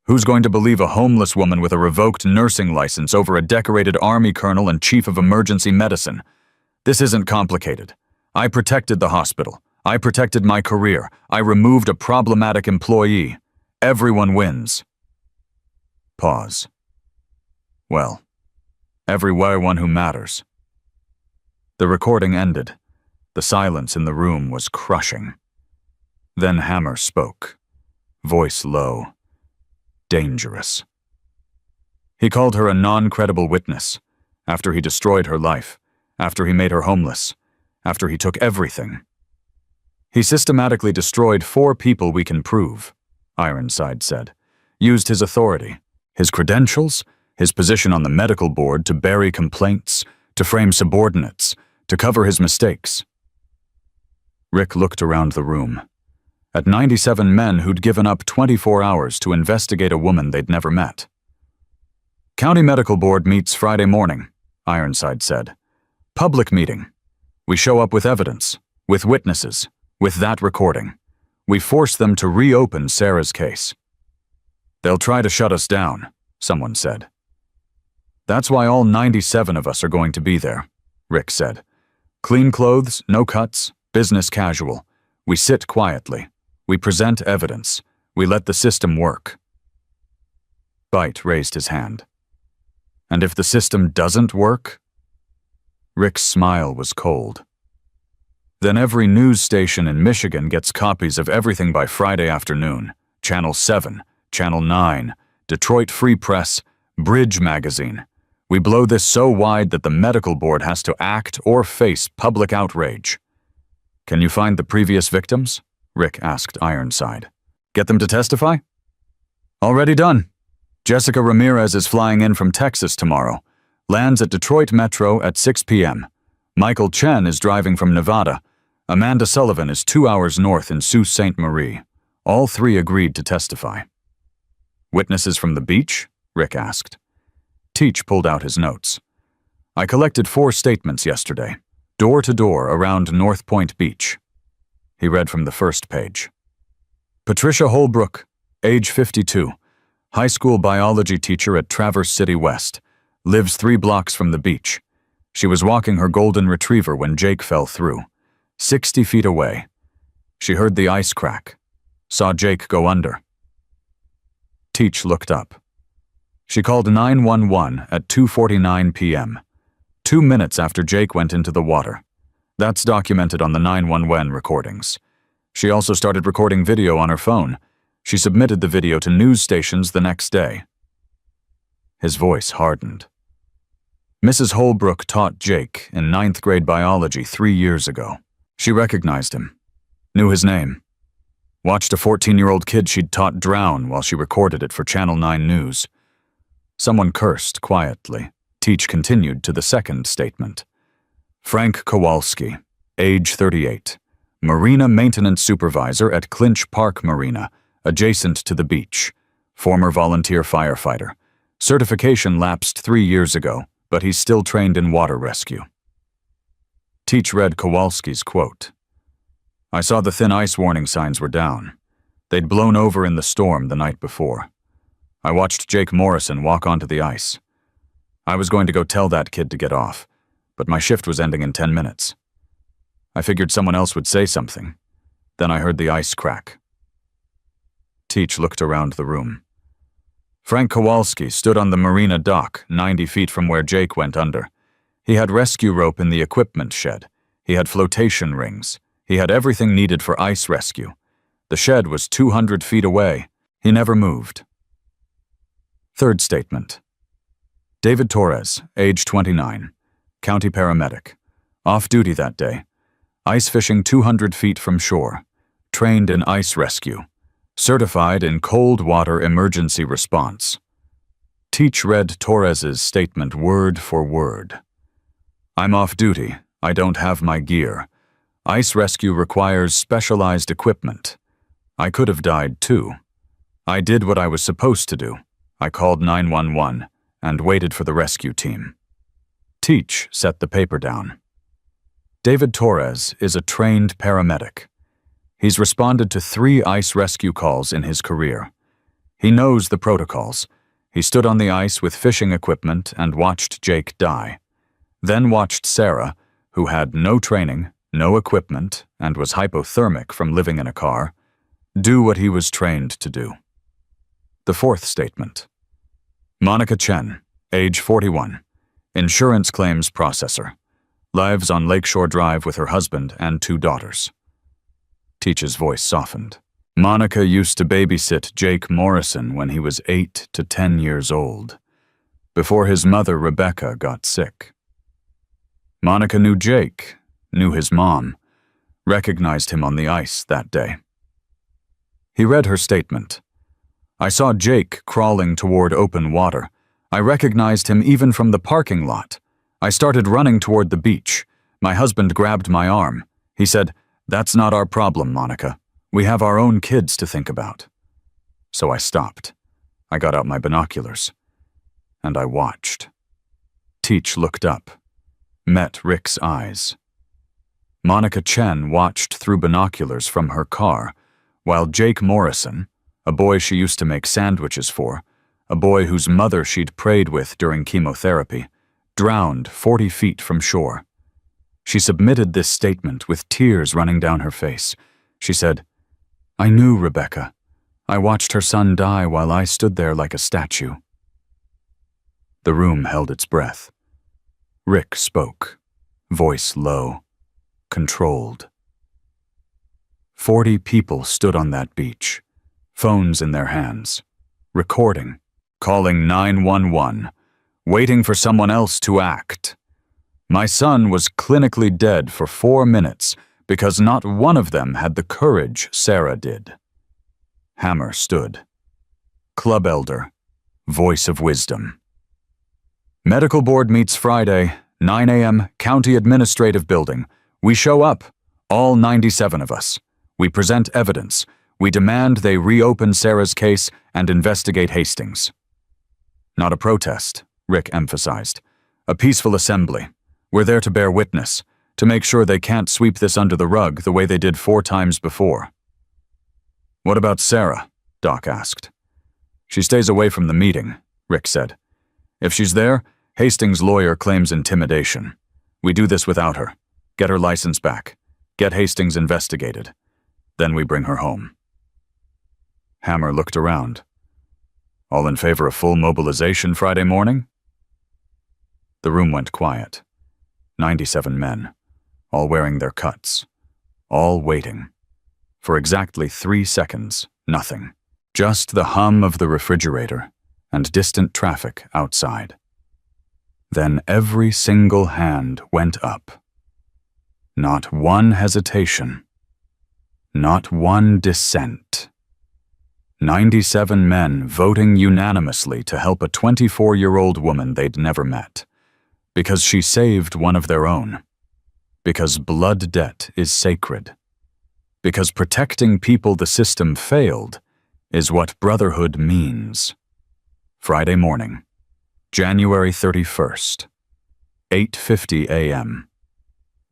Who's going to believe a homeless woman with a revoked nursing license over a decorated Army colonel and chief of emergency medicine? This isn't complicated. I protected the hospital. I protected my career. I removed a problematic employee. Everyone wins. Pause. Well, everyone who matters. The recording ended. The silence in the room was crushing. Then Hammer spoke, voice low, dangerous. He called her a non-credible witness, after he destroyed her life, after he made her homeless, after he took everything. He systematically destroyed 4 people we can prove, Ironside said, used his authority, his credentials, his position on the medical board to bury complaints, to frame subordinates, to cover his mistakes. Rick looked around the room, at 97 men who'd given up 24 hours to investigate a woman they'd never met. County Medical Board meets Friday morning, Ironside said. Public meeting. We show up with evidence, with witnesses, with that recording. We force them to reopen Sarah's case. They'll try to shut us down, someone said. That's why all 97 of us are going to be there, Rick said. Clean clothes, no cuts, business casual. We sit quietly. We present evidence. We let the system work. Bite raised his hand. And if the system doesn't work? Rick's smile was cold. Then every news station in Michigan gets copies of everything by Friday afternoon. Channel 7, Channel 9, Detroit Free Press, Bridge Magazine. We blow this so wide that the medical board has to act or face public outrage. Can you find the previous victims? Rick asked Ironside. Get them to testify? Already done. Jessica Ramirez is flying in from Texas tomorrow. Lands at Detroit Metro at 6 p.m. Michael Chen is driving from Nevada. Amanda Sullivan is 2 hours north in Sault Ste. Marie. All 3 agreed to testify. Witnesses from the beach? Rick asked. Teach pulled out his notes. I collected 4 statements yesterday, door to door around North Point Beach. He read from the first page. Patricia Holbrook, age 52, high school biology teacher at Traverse City West, lives 3 blocks from the beach. She was walking her golden retriever when Jake fell through. 60 feet away. She heard the ice crack, saw Jake go under. Teach looked up. She called 911 at 2:49 p.m., 2 minutes after Jake went into the water. That's documented on the 911 recordings. She also started recording video on her phone. She submitted the video to news stations the next day. His voice hardened. Mrs. Holbrook taught Jake in 9th grade biology 3 years ago. She recognized him, knew his name, watched a 14-year-old kid she'd taught drown while she recorded it for Channel 9 News. Someone cursed quietly. Teach continued to the second statement. Frank Kowalski, age 38, Marina Maintenance Supervisor at Clinch Park Marina, adjacent to the beach, former volunteer firefighter. Certification lapsed 3 years ago, but he's still trained in water rescue. Teach read Kowalski's quote. I saw the thin ice warning signs were down. They'd blown over in the storm the night before. I watched Jake Morrison walk onto the ice. I was going to go tell that kid to get off, but my shift was ending in 10 minutes. I figured someone else would say something. Then I heard the ice crack. Teach looked around the room. Frank Kowalski stood on the marina dock 90 feet from where Jake went under. He had rescue rope in the equipment shed. He had flotation rings. He had everything needed for ice rescue. The shed was 200 feet away. He never moved. Third statement. David Torres, age 29, county paramedic, off duty that day, ice fishing 200 feet from shore, trained in ice rescue, certified in cold water emergency response. Teach read Torres's statement word for word. I'm off duty. I don't have my gear. Ice rescue requires specialized equipment. I could have died too. I did what I was supposed to do. I called 911 and waited for the rescue team. Teach set the paper down. David Torres is a trained paramedic. He's responded to 3 ice rescue calls in his career. He knows the protocols. He stood on the ice with fishing equipment and watched Jake die. Then watched Sarah, who had no training, no equipment, and was hypothermic from living in a car, do what he was trained to do. The fourth statement. Monica Chen, age 41, insurance claims processor, lives on Lakeshore Drive with her husband and 2 daughters. Teach's voice softened. Monica used to babysit Jake Morrison when he was 8 to 10 years old, before his mother, Rebecca, got sick. Monica knew Jake, knew his mom, recognized him on the ice that day. He read her statement. I saw Jake crawling toward open water. I recognized him even from the parking lot. I started running toward the beach. My husband grabbed my arm. He said, "That's not our problem, Monica. We have our own kids to think about." So I stopped. I got out my binoculars. And I watched. Teach looked up, met Rick's eyes. Monica Chen watched through binoculars from her car, while Jake Morrison, a boy she used to make sandwiches for, a boy whose mother she'd prayed with during chemotherapy, drowned 40 feet from shore. She submitted this statement with tears running down her face. She said, I knew Rebecca. I watched her son die while I stood there like a statue. The room held its breath. Rick spoke, voice low, controlled. 40 people stood on that beach, phones in their hands, recording, calling 911, waiting for someone else to act. My son was clinically dead for 4 minutes because not one of them had the courage Sarah did. Hammer stood. Club elder, voice of wisdom. Medical board meets Friday, 9 a.m., County Administrative Building. We show up, all 97 of us. We present evidence. We demand they reopen Sarah's case and investigate Hastings. Not a protest, Rick emphasized. A peaceful assembly. We're there to bear witness, to make sure they can't sweep this under the rug the way they did 4 times before. What about Sarah? Doc asked. She stays away from the meeting, Rick said. If she's there, Hastings' lawyer claims intimidation. We do this without her. Get her license back. Get Hastings investigated. Then we bring her home." Hammer looked around. "All in favor of full mobilization Friday morning?" The room went quiet. 97 men, all wearing their cuts, all waiting. For exactly 3 seconds, nothing. Just the hum of the refrigerator and distant traffic outside. Then every single hand went up. Not one hesitation. Not one dissent. 97 men voting unanimously to help a 24-year-old woman they'd never met. Because she saved one of their own. Because blood debt is sacred. Because protecting people the system failed is what brotherhood means. Friday morning, January 31st, 8:50 a.m.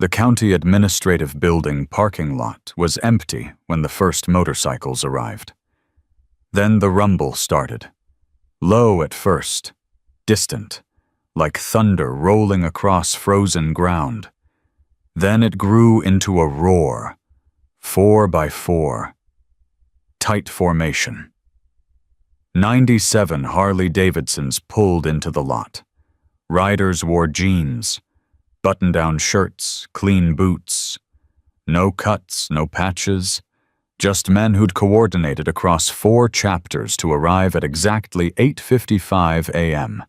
The county administrative building parking lot was empty when the first motorcycles arrived. Then the rumble started. Low at first, distant, like thunder rolling across frozen ground. Then it grew into a roar, 4 by 4. Tight formation. 97 Harley-Davidsons pulled into the lot. Riders wore jeans, button-down shirts, clean boots. No cuts, no patches. Just men who'd coordinated across 4 chapters to arrive at exactly 8:55 a.m.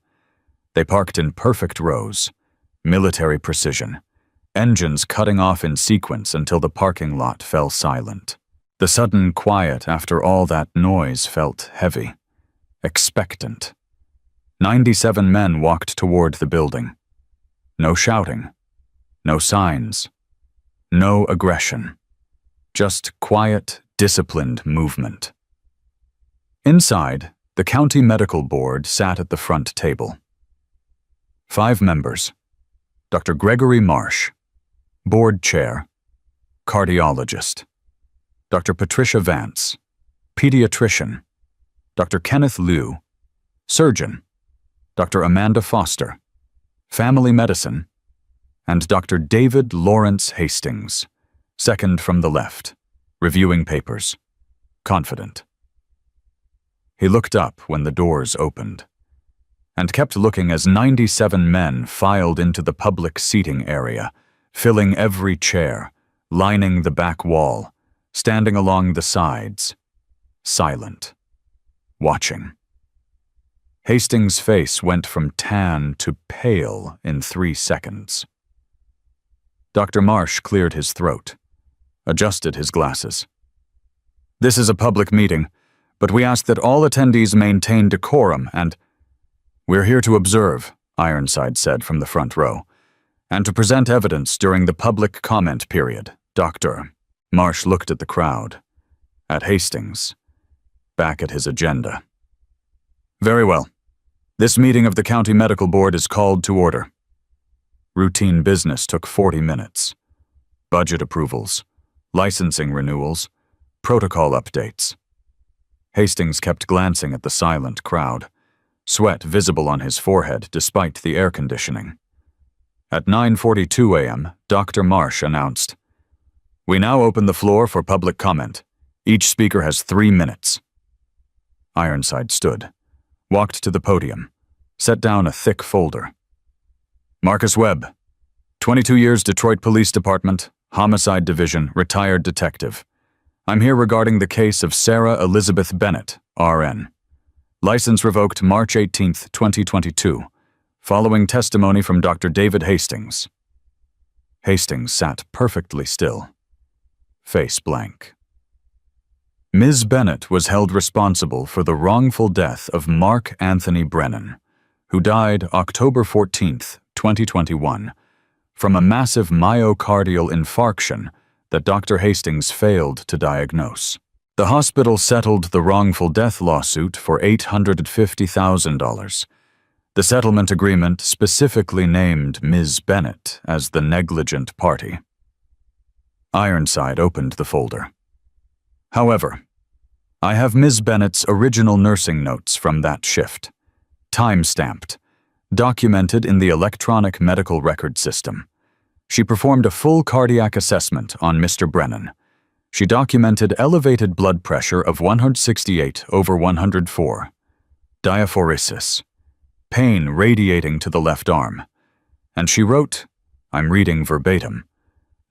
They parked in perfect rows, military precision, engines cutting off in sequence until the parking lot fell silent. The sudden quiet after all that noise felt heavy, expectant. 97 men walked toward the building. No shouting, no signs, no aggression. Just quiet, disciplined movement. Inside, the county medical board sat at the front table. 5 members. Dr. Gregory Marsh, board chair, cardiologist. Dr. Patricia Vance, pediatrician. Dr. Kenneth Liu, surgeon. Dr. Amanda Foster, family medicine. And Dr. David Lawrence Hastings, second from the left, reviewing papers, confident. He looked up when the doors opened, and kept looking as 97 men filed into the public seating area, filling every chair, lining the back wall, standing along the sides, silent, watching. Hastings' face went from tan to pale in 3 seconds. Dr. Marsh cleared his throat, adjusted his glasses. "This is a public meeting, but we ask that all attendees maintain decorum and—" "We're here to observe," Ironside said from the front row, "and to present evidence during the public comment period, Dr." Marsh looked at the crowd, at Hastings, back at his agenda. "Very well. This meeting of the County Medical Board is called to order." Routine business took 40 minutes. Budget approvals, licensing renewals, protocol updates. Hastings kept glancing at the silent crowd, sweat visible on his forehead despite the air conditioning. At 9:42 a.m., Dr. Marsh announced, "We now open the floor for public comment. Each speaker has 3 minutes." Ironside stood, walked to the podium, set down a thick folder. "Marcus Webb, 22 years Detroit Police Department, Homicide Division, retired detective. I'm here regarding the case of Sarah Elizabeth Bennett, RN. License revoked March 18, 2022, following testimony from Dr. David Hastings." Hastings sat perfectly still, face blank. Ms. Bennett was held responsible for the wrongful death of Mark Anthony Brennan, who died October 14, 2021, from a massive myocardial infarction that Dr. Hastings failed to diagnose. The hospital settled the wrongful death lawsuit for $850,000. The settlement agreement specifically named Ms. Bennett as the negligent party. Ironside opened the folder. "However, I have Ms. Bennett's original nursing notes from that shift, time-stamped, documented in the electronic medical record system. She performed a full cardiac assessment on Mr. Brennan. She documented elevated blood pressure of 168/104, diaphoresis, pain radiating to the left arm, and she wrote, I'm reading verbatim,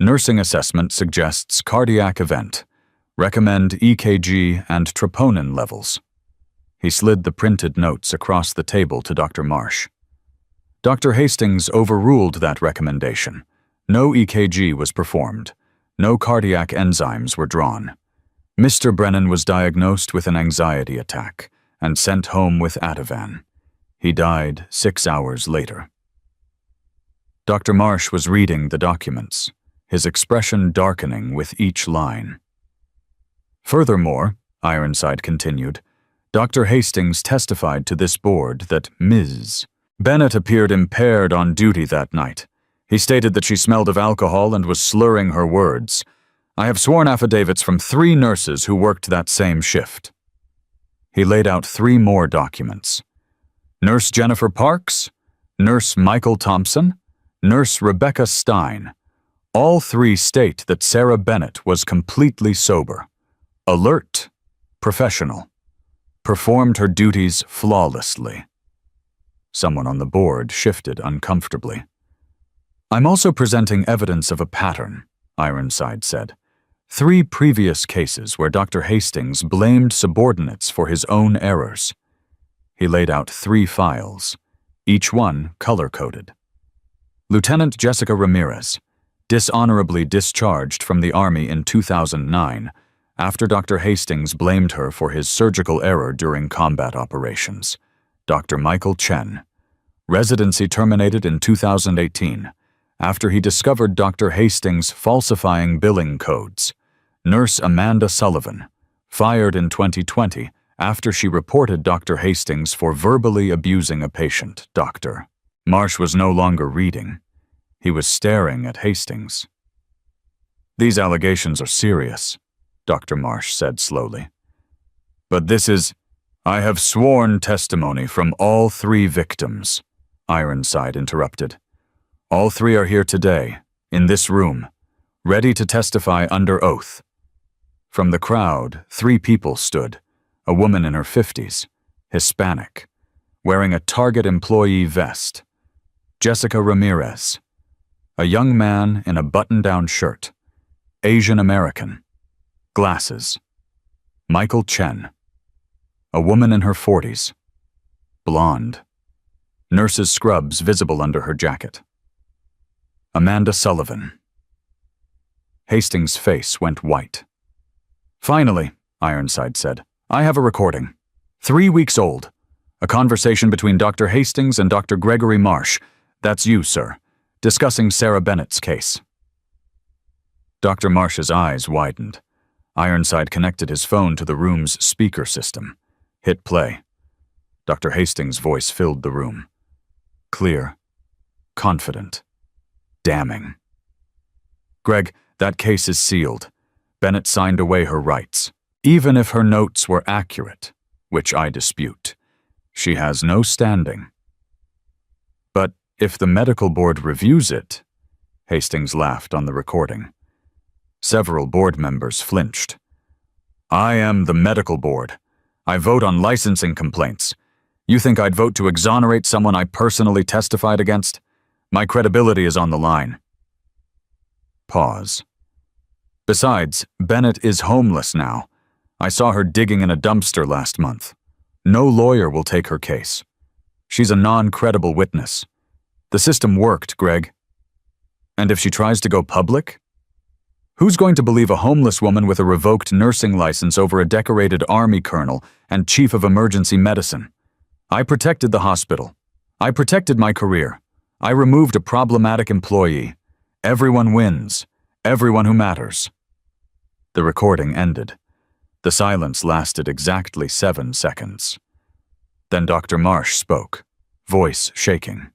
nursing assessment suggests cardiac event. Recommend EKG and troponin levels. He slid the printed notes across the table to Dr. Marsh. Dr. Hastings overruled that recommendation. No EKG was performed. No cardiac enzymes were drawn. Mr. Brennan was diagnosed with an anxiety attack and sent home with Ativan. He died 6 hours later. Dr. Marsh was reading the documents, his expression darkening with each line. Furthermore, Ironside continued, Dr. Hastings testified to this board that Ms. Bennett appeared impaired on duty that night. He stated that she smelled of alcohol and was slurring her words. I have sworn affidavits from 3 nurses who worked that same shift. He laid out 3 more documents. Nurse Jennifer Parks, Nurse Michael Thompson, Nurse Rebecca Stein. All 3 state that Sarah Bennett was completely sober, alert, professional, performed her duties flawlessly. Someone on the board shifted uncomfortably. I'm also presenting evidence of a pattern, Ironside said. 3 previous cases where Dr. Hastings blamed subordinates for his own errors. He laid out 3 files, each one color-coded. Lieutenant Jessica Ramirez, dishonorably discharged from the Army in 2009 after Dr. Hastings blamed her for his surgical error during combat operations. Dr. Michael Chen, residency terminated in 2018 after he discovered Dr. Hastings falsifying billing codes. Nurse Amanda Sullivan, fired in 2020 after she reported Dr. Hastings for verbally abusing a patient. Dr. Marsh was no longer reading. He was staring at Hastings. These allegations are serious, Dr. Marsh said slowly. But this is, I have sworn testimony from all 3 victims, Ironside interrupted. All 3 are here today, in this room, ready to testify under oath. From the crowd, 3 people stood, a woman in her 50s, Hispanic, wearing a Target employee vest. Jessica Ramirez, a young man in a button-down shirt, Asian American, glasses. Michael Chen, a woman in her 40s, blonde, nurse's scrubs visible under her jacket. Amanda Sullivan. Hastings' face went white. Finally, Ironside said, I have a recording. 3 weeks old. A conversation between Dr. Hastings and Dr. Gregory Marsh, that's you, sir, discussing Sarah Bennett's case. Dr. Marsh's eyes widened. Ironside connected his phone to the room's speaker system. Hit play. Dr. Hastings' voice filled the room. Clear, confident, damning. Greg, that case is sealed. Bennett signed away her rights. Even if her notes were accurate, which I dispute, she has no standing. But if the medical board reviews it, Hastings laughed on the recording. Several board members flinched. I am the medical board. I vote on licensing complaints. You think I'd vote to exonerate someone I personally testified against? My credibility is on the line. Pause. Besides, Bennett is homeless now. I saw her digging in a dumpster last month. No lawyer will take her case. She's a non-credible witness. The system worked, Greg. And if she tries to go public? Who's going to believe a homeless woman with a revoked nursing license over a decorated Army colonel and chief of emergency medicine? I protected the hospital. I protected my career. I removed a problematic employee. Everyone wins. Everyone who matters. The recording ended. The silence lasted exactly 7 seconds. Then Dr. Marsh spoke, voice shaking.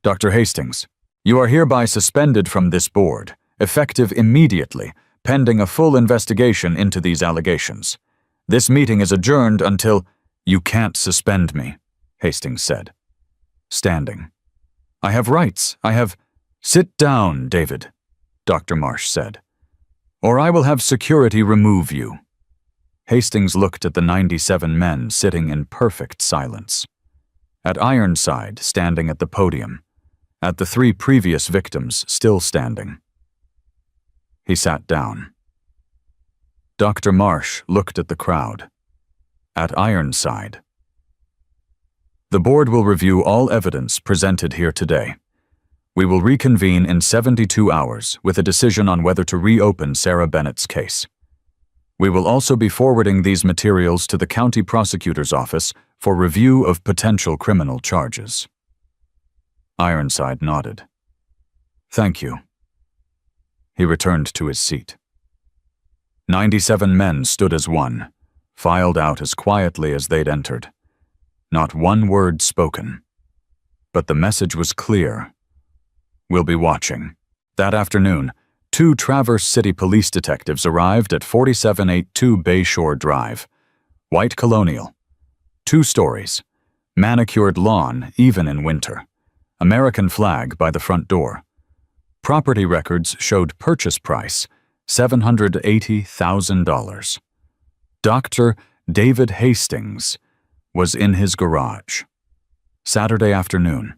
Dr. Hastings, you are hereby suspended from this board, effective immediately, pending a full investigation into these allegations. This meeting is adjourned until— You can't suspend me, Hastings said. Standing. I have rights. "Sit down, David," Dr. Marsh said, "or I will have security remove you." Hastings looked at the 97 men sitting in perfect silence. At Ironside, standing at the podium. At the 3 previous victims still standing. He sat down. Dr. Marsh looked at the crowd. At Ironside. "The board will review all evidence presented here today. We will reconvene in 72 hours with a decision on whether to reopen Sarah Bennett's case. We will also be forwarding these materials to the county prosecutor's office for review of potential criminal charges." Ironside nodded. "Thank you." He returned to his seat. 97 men stood as one, filed out as quietly as they'd entered. Not one word spoken. But the message was clear. "We'll be watching." That afternoon, 2 Traverse City police detectives arrived at 4782 Bayshore Drive. White colonial. 2 stories. Manicured lawn, even in winter. American flag by the front door. Property records showed purchase price, $780,000. Dr. David Hastings was in his garage. Saturday afternoon.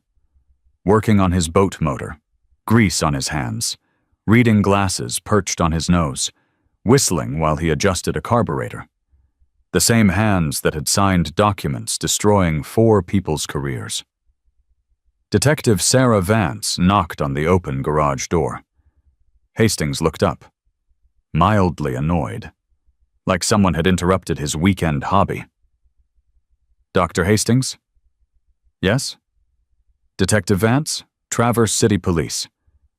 Working on his boat motor. Grease on his hands. Reading glasses perched on his nose. Whistling while he adjusted a carburetor. The same hands that had signed documents destroying 4 people's careers. Detective Sarah Vance knocked on the open garage door. Hastings looked up, mildly annoyed, like someone had interrupted his weekend hobby. "Dr. Hastings?" "Yes?" "Detective Vance, Traverse City Police.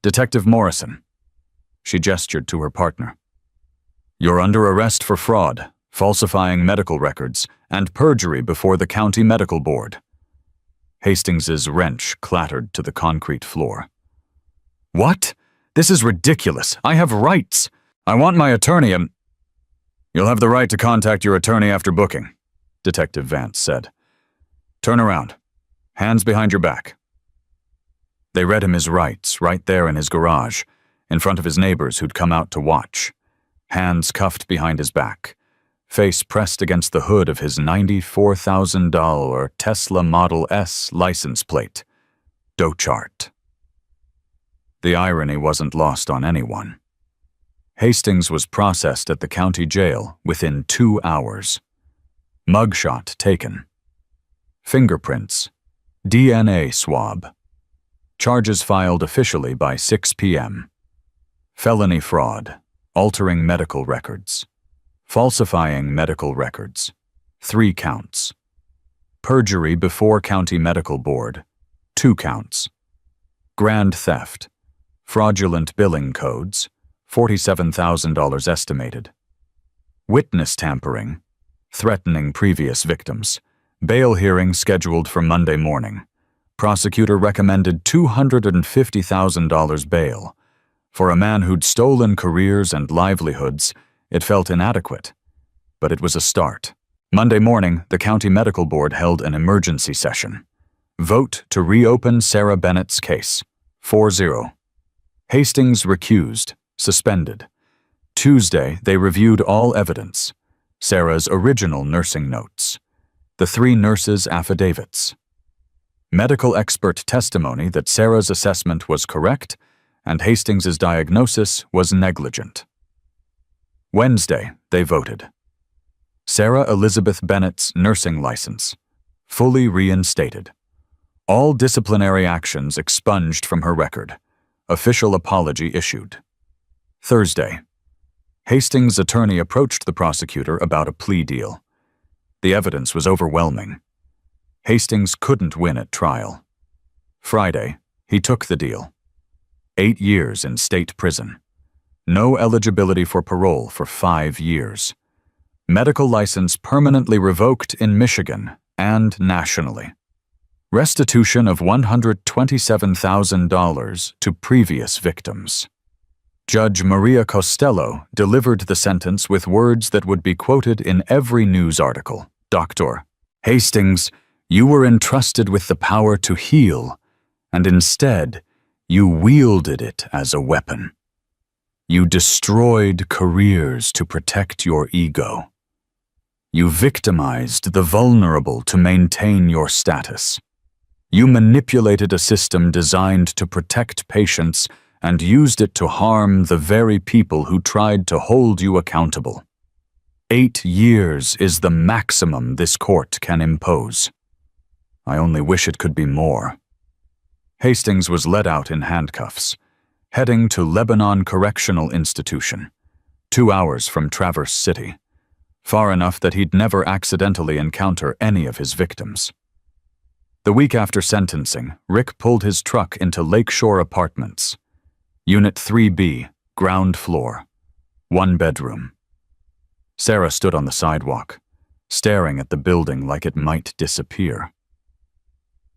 Detective Morrison." She gestured to her partner. "You're under arrest for fraud, falsifying medical records, and perjury before the county medical board." Hastings's wrench clattered to the concrete floor. "What? This is ridiculous. I have rights. I want my attorney. "You'll have the right to contact your attorney after booking," Detective Vance said. "Turn around. Hands behind your back." They read him his rights right there in his garage, in front of his neighbors who'd come out to watch. Hands cuffed behind his back. Face pressed against the hood of his $94,000 Tesla Model S license plate. Dochart. The irony wasn't lost on anyone. Hastings was processed at the county jail within 2 hours. Mugshot taken. Fingerprints. DNA swab. Charges filed officially by 6 p.m. Felony fraud, altering medical records. Falsifying medical records, 3 counts. Perjury before county medical board, 2 counts. Grand theft, fraudulent billing codes, $47,000 estimated. Witness tampering, threatening previous victims. Bail hearing scheduled for Monday morning. Prosecutor recommended $250,000 bail. For a man who'd stolen careers and livelihoods, it felt inadequate, but it was a start. Monday morning, the county medical board held an emergency session. Vote to reopen Sarah Bennett's case. 4-0. Hastings recused, suspended. Tuesday, they reviewed all evidence. Sarah's original nursing notes. The 3 nurses' affidavits. Medical expert testimony that Sarah's assessment was correct and Hastings's diagnosis was negligent. Wednesday, they voted. Sarah Elizabeth Bennett's nursing license, fully reinstated. All disciplinary actions expunged from her record. Official apology issued. Thursday, Hastings' attorney approached the prosecutor about a plea deal. The evidence was overwhelming. Hastings couldn't win at trial. Friday, he took the deal. 8 years in state prison. No eligibility for parole for 5 years. Medical license permanently revoked in Michigan and nationally. Restitution of $127,000 to previous victims. Judge Maria Costello delivered the sentence with words that would be quoted in every news article. Dr. Hastings, you were entrusted with the power to heal, and instead, You wielded it as a weapon. You destroyed careers to protect your ego. You victimized the vulnerable to maintain your status. You manipulated a system designed to protect patients and used it to harm the very people who tried to hold you accountable. 8 years is the maximum this court can impose. I only wish it could be more. Hastings was led out in handcuffs, heading to Lebanon Correctional Institution, 2 hours from Traverse City, far enough that he'd never accidentally encounter any of his victims. The week after sentencing, Rick pulled his truck into Lakeshore Apartments, Unit 3B, ground floor, 1 bedroom. Sarah stood on the sidewalk, staring at the building like it might disappear.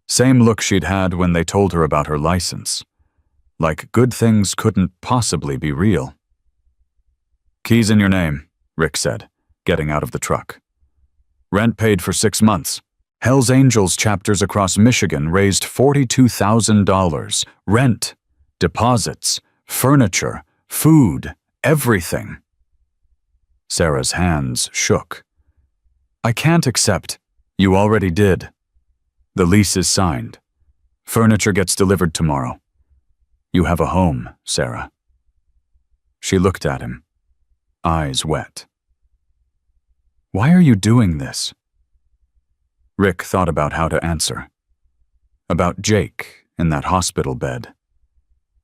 Same look she'd had when they told her about her license, like good things couldn't possibly be real. "Keys in your name," Rick said, getting out of the truck. "Rent paid for 6 months. Hell's Angels chapters across Michigan raised $42,000. Rent, deposits, furniture, food, everything." Sarah's hands shook. "I can't accept." "You already did. The lease is signed. Furniture gets delivered tomorrow. You have a home, Sarah." She looked at him, eyes wet. "Why are you doing this?" Rick thought about how to answer. About Jake in that hospital bed.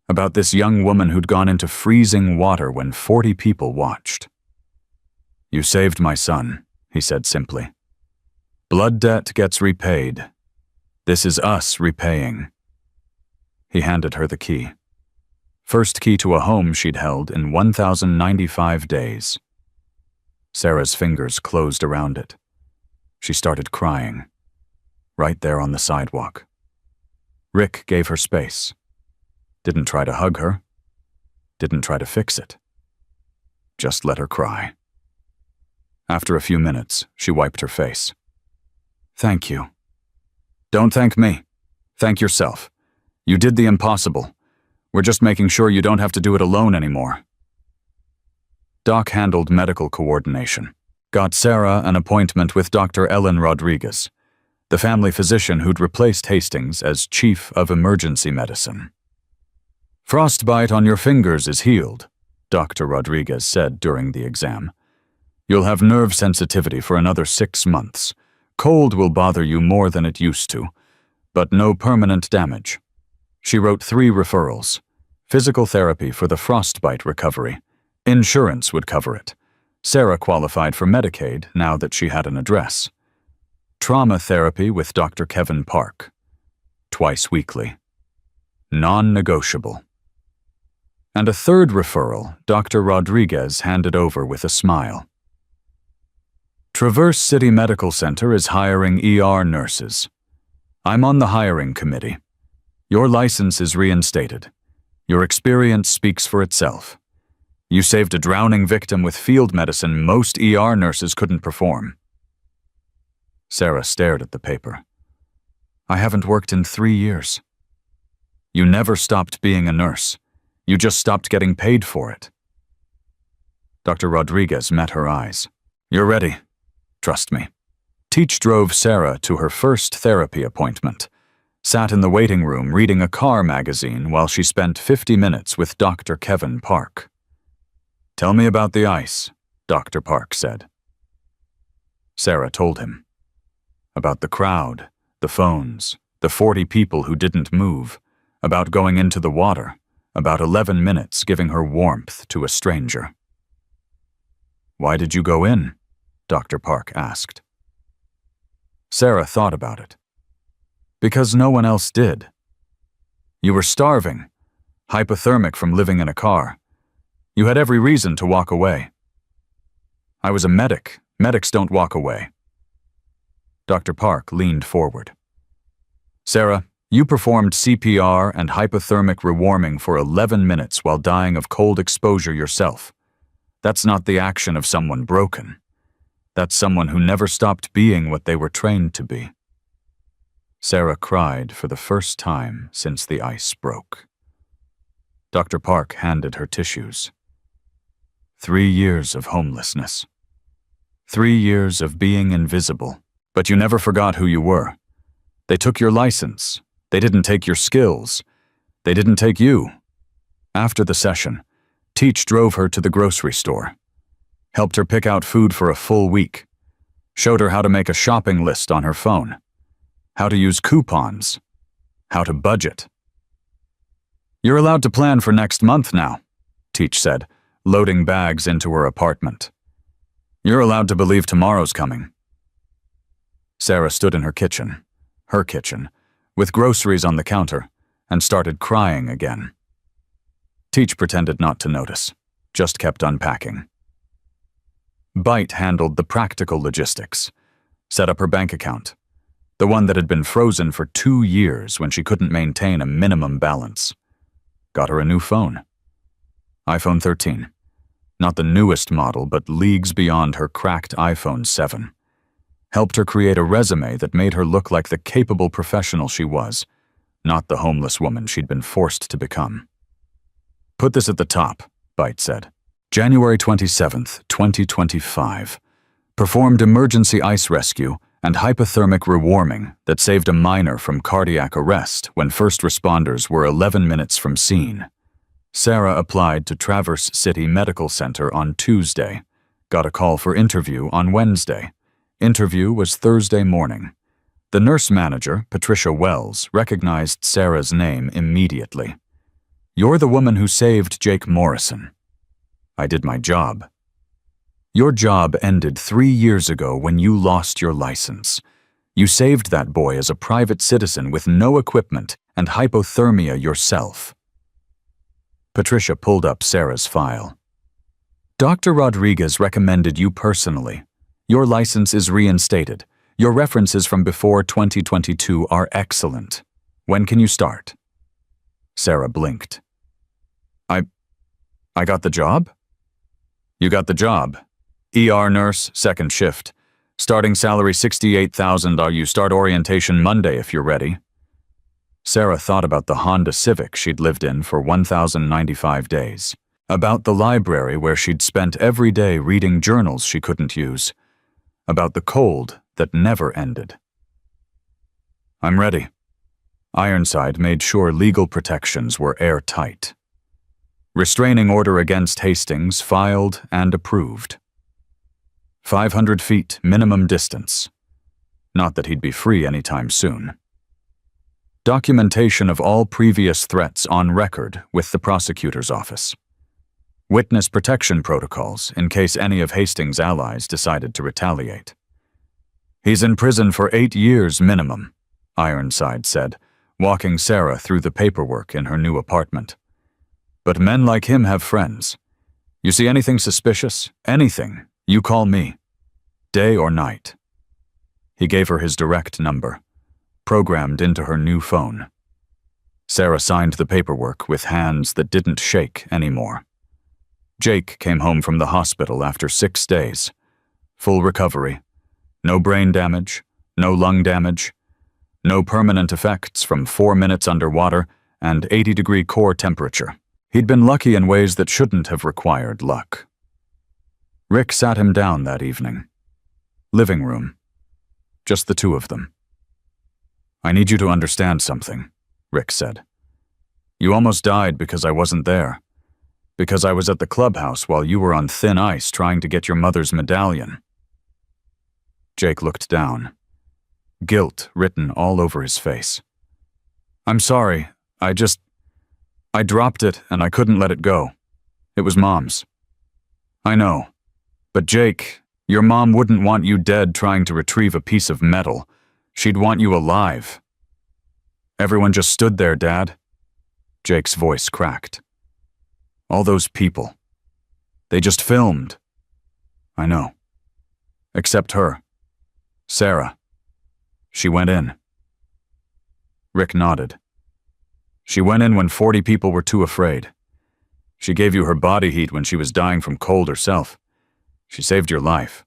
About this young woman who'd gone into freezing water when 40 people watched. "You saved my son," he said simply. "Blood debt gets repaid. This is us repaying." He handed her the key. First key to a home she'd held in 1,095 days. Sarah's fingers closed around it. She started crying, right there on the sidewalk. Rick gave her space. Didn't try to hug her. Didn't try to fix it. Just let her cry. After a few minutes, she wiped her face. "Thank you." "Don't thank me. Thank yourself. You did the impossible. We're just making sure you don't have to do it alone anymore." Doc handled medical coordination, got Sarah an appointment with Dr. Ellen Rodriguez, the family physician who'd replaced Hastings as chief of emergency medicine. "Frostbite on your fingers is healed," Dr. Rodriguez said during the exam. "You'll have nerve sensitivity for another 6 months. Cold will bother you more than it used to, but no permanent damage." She wrote 3 referrals. Physical therapy for the frostbite recovery. Insurance would cover it. Sarah qualified for Medicaid now that she had an address. Trauma therapy with Dr. Kevin Park. Twice weekly. Non-negotiable. And a 3rd referral Dr. Rodriguez handed over with a smile. "Traverse City Medical Center is hiring ER nurses. I'm on the hiring committee. Your license is reinstated. Your experience speaks for itself. You saved a drowning victim with field medicine most ER nurses couldn't perform." Sarah stared at the paper. "I haven't worked in 3 years." "You never stopped being a nurse. You just stopped getting paid for it." Dr. Rodriguez met her eyes. "You're ready. Trust me." Teach drove Sarah to her first therapy appointment, sat in the waiting room reading a car magazine while she spent 50 minutes with Dr. Kevin Park. "Tell me about the ice," Dr. Park said. Sarah told him. About the crowd, the phones, the 40 people who didn't move, about going into the water, about 11 minutes giving her warmth to a stranger. "Why did you go in?" Dr. Park asked. Sarah thought about it. "Because no one else did. You were starving, hypothermic from living in a car. You had every reason to walk away." "I was a medic. Medics don't walk away." Dr. Park leaned forward. "Sarah, you performed CPR and hypothermic rewarming for 11 minutes while dying of cold exposure yourself. That's not the action of someone broken. That's someone who never stopped being what they were trained to be." Sarah cried for the first time since the ice broke. Dr. Park handed her tissues. 3 years of homelessness. 3 years of being invisible. But you never forgot who you were. They took your license. They didn't take your skills. They didn't take you. After the session, Teach drove her to the grocery store, helped her pick out food for a full week, showed her how to make a shopping list on her phone, how to use coupons, how to budget. You're allowed to plan for next month now, Teach said, loading bags into her apartment. You're allowed to believe tomorrow's coming. Sarah stood in her kitchen, with groceries on the counter, and started crying again. Teach pretended not to notice, just kept unpacking. Bite handled the practical logistics, set up her bank account, the one that had been frozen for 2 years when she couldn't maintain a minimum balance. Got her a new phone. iPhone 13. Not the newest model, but leagues beyond her cracked iPhone 7. Helped her create a resume that made her look like the capable professional she was, not the homeless woman she'd been forced to become. Put this at the top, Bite said. January 27th, 2025. Performed emergency ice rescue and hypothermic rewarming that saved a minor from cardiac arrest when first responders were 11 minutes from scene. Sarah applied to Traverse City Medical Center on Tuesday. Got a call for interview on Wednesday. Interview was Thursday morning. The nurse manager, Patricia Wells, recognized Sarah's name immediately. You're the woman who saved Jake Morrison. I did my job. Your job ended 3 years ago when you lost your license. You saved that boy as a private citizen with no equipment and hypothermia yourself. Patricia pulled up Sarah's file. Dr. Rodriguez recommended you personally. Your license is reinstated. Your references from before 2022 are excellent. When can you start? Sarah blinked. I got the job? You got the job. ER nurse, second shift. Starting salary $68,000. You start orientation Monday if you're ready. Sarah thought about the Honda Civic she'd lived in for 1,095 days. About the library where she'd spent every day reading journals she couldn't use. About the cold that never ended. I'm ready. Ironside made sure legal protections were airtight. Restraining order against Hastings filed and approved. 500 feet minimum distance. Not that he'd be free anytime soon. Documentation of all previous threats on record with the prosecutor's office. Witness protection protocols in case any of Hastings' allies decided to retaliate. He's in prison for 8 years minimum, Ironside said, walking Sarah through the paperwork in her new apartment. But men like him have friends. You see anything suspicious, anything, you call me. Day or night. He gave her his direct number, programmed into her new phone. Sarah signed the paperwork with hands that didn't shake anymore. Jake came home from the hospital after 6 days. Full recovery. No brain damage, no lung damage, no permanent effects from 4 minutes underwater and 80-degree core temperature. He'd been lucky in ways that shouldn't have required luck. Rick sat him down that evening. Living room. Just the two of them. I need you to understand something, Rick said. You almost died because I wasn't there. Because I was at the clubhouse while you were on thin ice trying to get your mother's medallion. Jake looked down. Guilt written all over his face. I'm sorry, I dropped it and I couldn't let it go. It was Mom's. I know. But Jake, your mom wouldn't want you dead trying to retrieve a piece of metal. She'd want you alive. Everyone just stood there, Dad. Jake's voice cracked. All those people. They just filmed. I know. Except her. Sarah. She went in. Rick nodded. She went in when 40 people were too afraid. She gave you her body heat when she was dying from cold herself. She saved your life.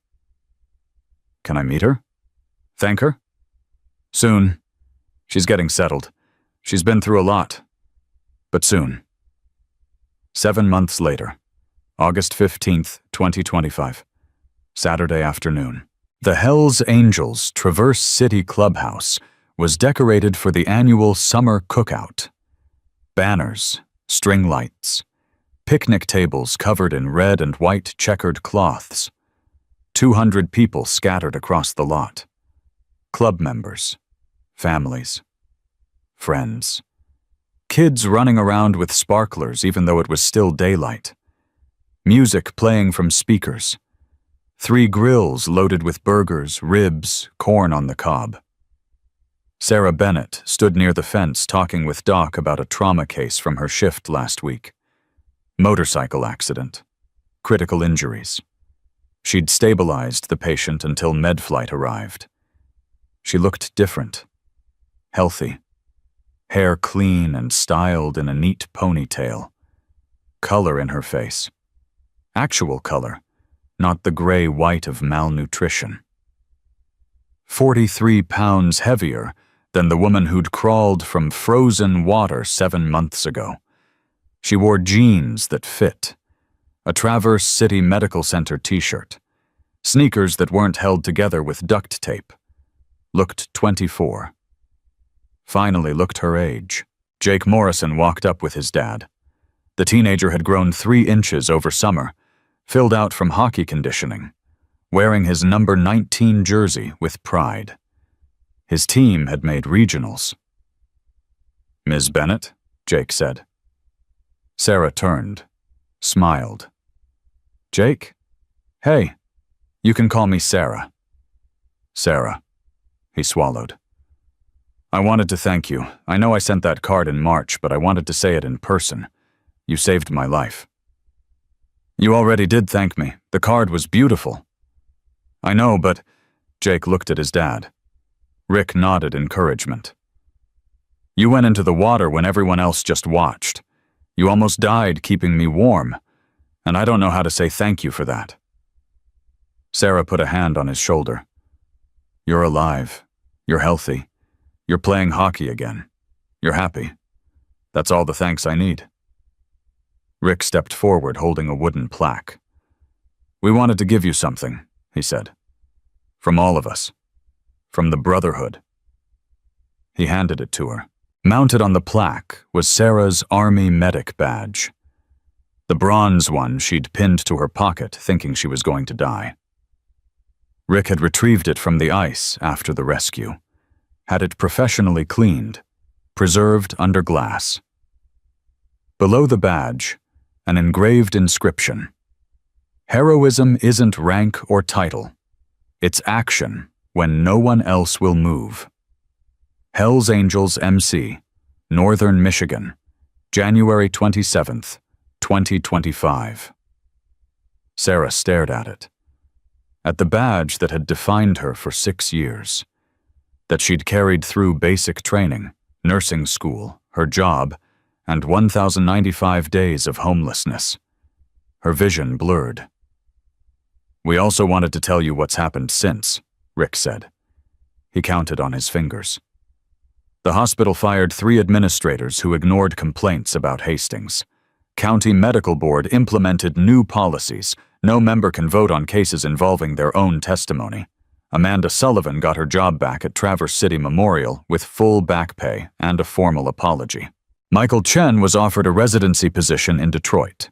Can I meet her? Thank her? Soon. She's getting settled. She's been through a lot. But soon. 7 months later, August 15th, 2025, Saturday afternoon. The Hells Angels Traverse City Clubhouse was decorated for the annual summer cookout. Banners, string lights, picnic tables covered in red and white checkered cloths. 200 people scattered across the lot. Club members, families, friends. Kids running around with sparklers even though it was still daylight. Music playing from speakers. 3 grills loaded with burgers, ribs, corn on the cob. Sarah Bennett stood near the fence talking with Doc about a trauma case from her shift last week. Motorcycle accident. Critical injuries. She'd stabilized the patient until MedFlight arrived. She looked different. Healthy. Hair clean and styled in a neat ponytail. Color in her face. Actual color, not the gray-white of malnutrition. 43 pounds heavier than the woman who'd crawled from frozen water 7 months ago. She wore jeans that fit, a Traverse City Medical Center t-shirt, sneakers that weren't held together with duct tape. Looked 24. Finally looked her age. Jake Morrison walked up with his dad. The teenager had grown 3 inches over summer, filled out from hockey conditioning, wearing his number 19 jersey with pride. His team had made regionals. "Ms. Bennett?" Jake said. Sarah turned, smiled. "Jake? Hey, you can call me Sarah." "Sarah." He swallowed. "I wanted to thank you. I know I sent that card in March, but I wanted to say it in person. You saved my life." "You already did thank me. The card was beautiful." "I know, but—" Jake looked at his dad. Rick nodded encouragement. "You went into the water when everyone else just watched. You almost died keeping me warm, and I don't know how to say thank you for that." Sarah put a hand on his shoulder. "You're alive. You're healthy. You're playing hockey again. You're happy. That's all the thanks I need." Rick stepped forward holding a wooden plaque. "We wanted to give you something," he said. "From all of us. From the Brotherhood." He handed it to her. Mounted on the plaque was Sarah's Army Medic badge. The bronze one she'd pinned to her pocket, thinking she was going to die. Rick had retrieved it from the ice after the rescue, had it professionally cleaned, preserved under glass. Below the badge, an engraved inscription. "Heroism isn't rank or title. It's action when no one else will move. Hells Angels MC, Northern Michigan, January 27th, 2025. Sarah stared at it. At the badge that had defined her for 6 years. That she'd carried through basic training, nursing school, her job, and 1,095 days of homelessness. Her vision blurred. "We also wanted to tell you what's happened since," Rick said. He counted on his fingers. "The hospital fired 3 administrators who ignored complaints about Hastings. County Medical Board implemented new policies. No member can vote on cases involving their own testimony. Amanda Sullivan got her job back at Traverse City Memorial with full back pay and a formal apology. Michael Chen was offered a residency position in Detroit.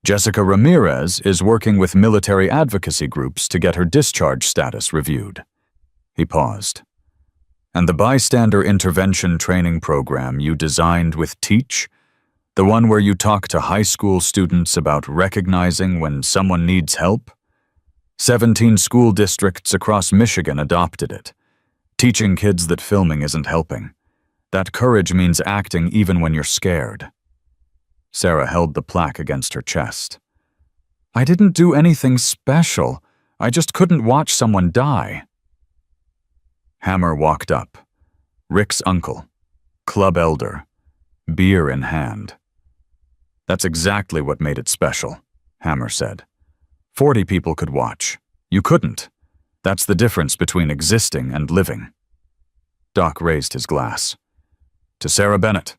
Jessica Ramirez is working with military advocacy groups to get her discharge status reviewed." He paused. "And the bystander intervention training program you designed with Teach? The one where you talk to high school students about recognizing when someone needs help? 17 school districts across Michigan adopted it, teaching kids that filming isn't helping. That courage means acting even when you're scared." Sarah held the plaque against her chest. "I didn't do anything special. I just couldn't watch someone die." Hammer walked up. Rick's uncle, club elder, beer in hand. "That's exactly what made it special," Hammer said. 40 people could watch. You couldn't. That's the difference between existing and living. Doc raised his glass. "To Sarah Bennett."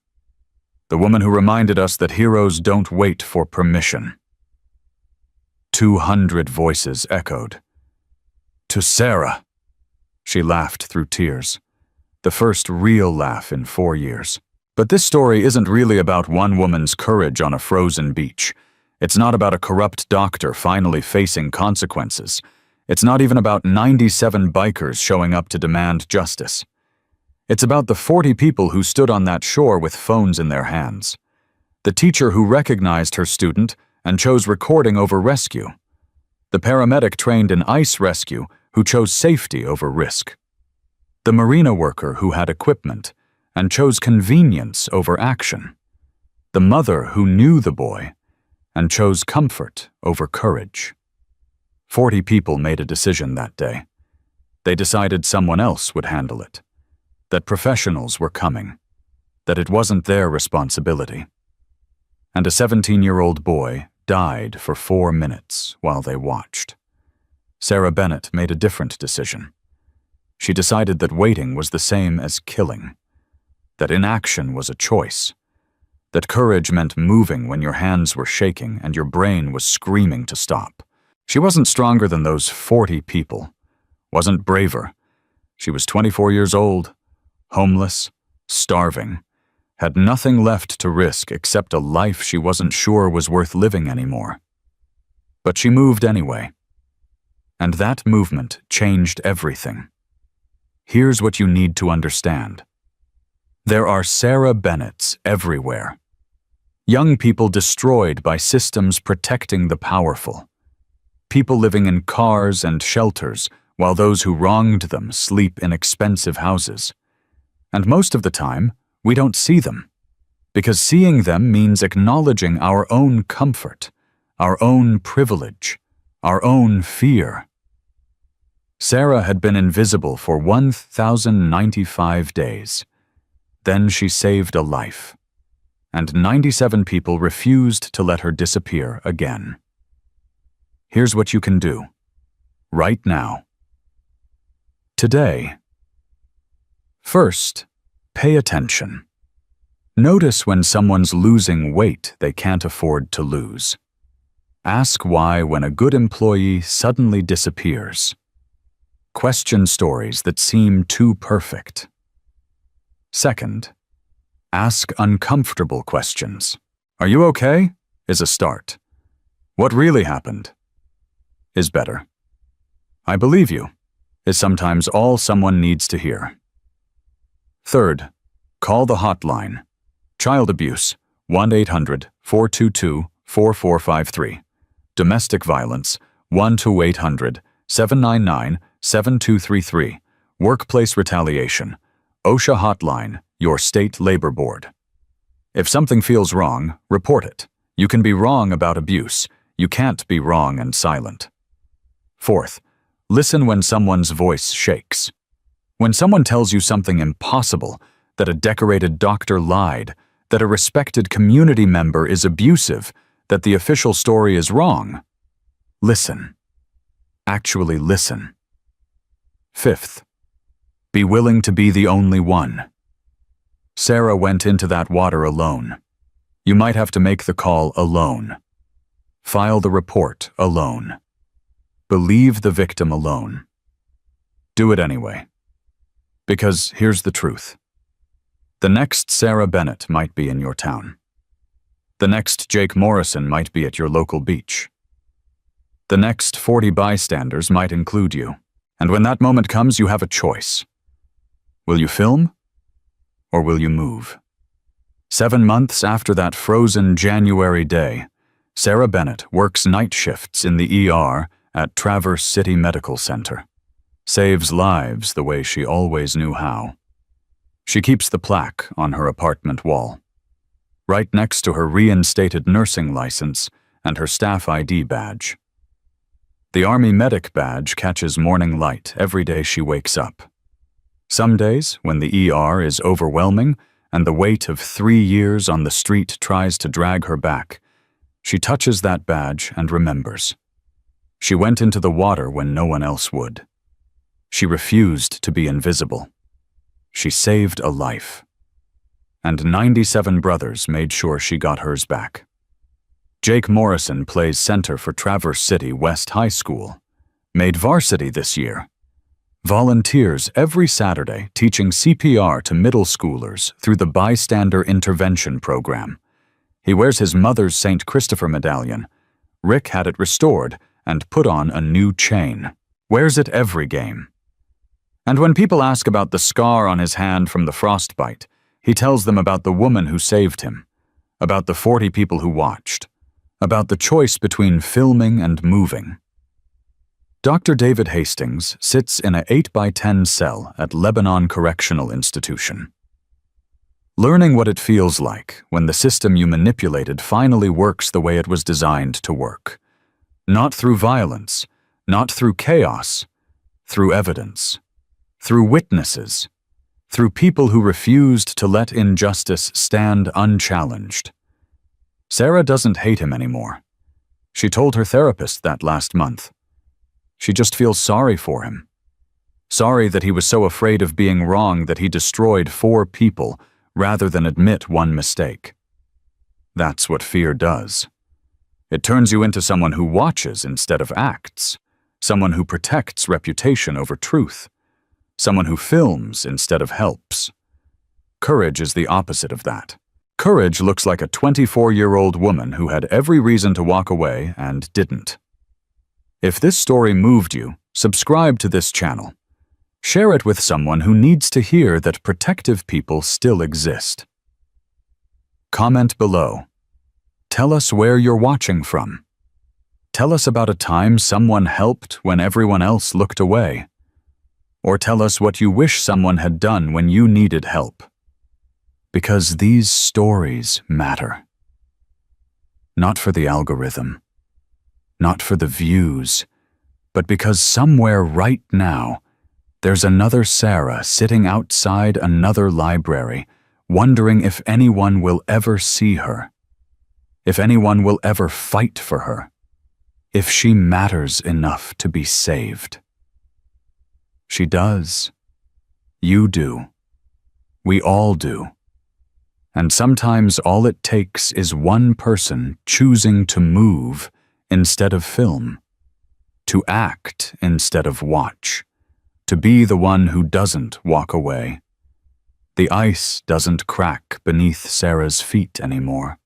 The woman who reminded us that heroes don't wait for permission. 200 voices echoed. To Sarah! She laughed through tears. The first real laugh in 4 years. But this story isn't really about one woman's courage on a frozen beach. It's not about a corrupt doctor finally facing consequences. It's not even about 97 bikers showing up to demand justice. It's about the 40 people who stood on that shore with phones in their hands. The teacher who recognized her student and chose recording over rescue. The paramedic trained in ice rescue who chose safety over risk. The marina worker who had equipment and chose convenience over action. The mother who knew the boy and chose comfort over courage. 40 people made a decision that day. They decided someone else would handle it, that professionals were coming, that it wasn't their responsibility. And a 17-year-old boy died for 4 minutes while they watched. Sarah Bennett made a different decision. She decided that waiting was the same as killing, that inaction was a choice, that courage meant moving when your hands were shaking and your brain was screaming to stop. She wasn't stronger than those 40 people, wasn't braver. She was 24 years old, homeless, starving, had nothing left to risk except a life she wasn't sure was worth living anymore. But she moved anyway. And that movement changed everything. Here's what you need to understand. There are Sarah Bennetts everywhere. Young people destroyed by systems protecting the powerful. People living in cars and shelters while those who wronged them sleep in expensive houses. And most of the time, we don't see them, because seeing them means acknowledging our own comfort, our own privilege, our own fear. Sarah had been invisible for 1,095 days. Then she saved a life, and 97 people refused to let her disappear again. Here's what you can do, right now. Today. First, pay attention. Notice when someone's losing weight they can't afford to lose. Ask why when a good employee suddenly disappears. Question stories that seem too perfect. Second, ask uncomfortable questions. Are you okay? Is a start. What really happened? Is better. I believe you is sometimes all someone needs to hear. Third, call the hotline. Child abuse, 1-800-422-4453. Domestic violence, 1-800-799-7233. Workplace retaliation, OSHA hotline, your state labor board. If something feels wrong, report it. You can be wrong about abuse. You can't be wrong and silent. Fourth, listen when someone's voice shakes. When someone tells you something impossible, that a decorated doctor lied, that a respected community member is abusive, that the official story is wrong, listen. Actually listen. Fifth, be willing to be the only one. Sarah went into that water alone. You might have to make the call alone. File the report alone. Believe the victim alone. Do it anyway. Because here's the truth. The next Sarah Bennett might be in your town. The next Jake Morrison might be at your local beach. The next 40 bystanders might include you. And when that moment comes, you have a choice. Will you film? Or will you move? 7 months after that frozen January day, Sarah Bennett works night shifts in the ER at Traverse City Medical Center. Saves lives the way she always knew how. She keeps the plaque on her apartment wall, right next to her reinstated nursing license and her staff ID badge. The Army medic badge catches morning light every day she wakes up. Some days, when the ER is overwhelming and the weight of 3 years on the street tries to drag her back, she touches that badge and remembers. She went into the water when no one else would. She refused to be invisible. She saved a life. and 97 brothers made sure she got hers back. Jake Morrison plays center for Traverse City West High School. Made varsity this year. Volunteers every Saturday teaching CPR to middle schoolers through the Bystander Intervention Program. He wears his mother's St. Christopher medallion. Rick had it restored and put on a new chain. Wears it every game. And when people ask about the scar on his hand from the frostbite, he tells them about the woman who saved him, about the 40 people who watched, about the choice between filming and moving. Dr. David Hastings sits in an 8x10 cell at Lebanon Correctional Institution. Learning what it feels like when the system you manipulated finally works the way it was designed to work. Not through violence, not through chaos, through evidence, through witnesses, through people who refused to let injustice stand unchallenged. Sarah doesn't hate him anymore. She told her therapist that last month. She just feels sorry for him. Sorry that he was so afraid of being wrong that he destroyed 4 people rather than admit one mistake. That's what fear does. It turns you into someone who watches instead of acts, someone who protects reputation over truth, someone who films instead of helps. Courage is the opposite of that. Courage looks like a 24-year-old woman who had every reason to walk away and didn't. If this story moved you, subscribe to this channel. Share it with someone who needs to hear that protective people still exist. Comment below. Tell us where you're watching from. Tell us about a time someone helped when everyone else looked away. Or tell us what you wish someone had done when you needed help. Because these stories matter. Not for the algorithm. Not for the views, but because somewhere right now, there's another Sarah sitting outside another library, wondering if anyone will ever see her, if anyone will ever fight for her, if she matters enough to be saved. She does. You do. We all do. And sometimes all it takes is one person choosing to move instead of film, to act instead of watch, to be the one who doesn't walk away. The ice doesn't crack beneath Sarah's feet anymore.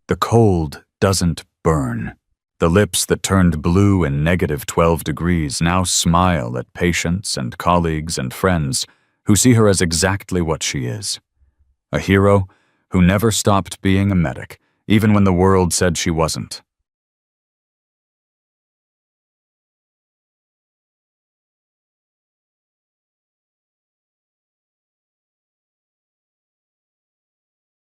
The cold doesn't burn. The lips that turned blue in -12 degrees now smile at patients and colleagues and friends who see her as exactly what she is. A hero who never stopped being a medic, even when the world said she wasn't.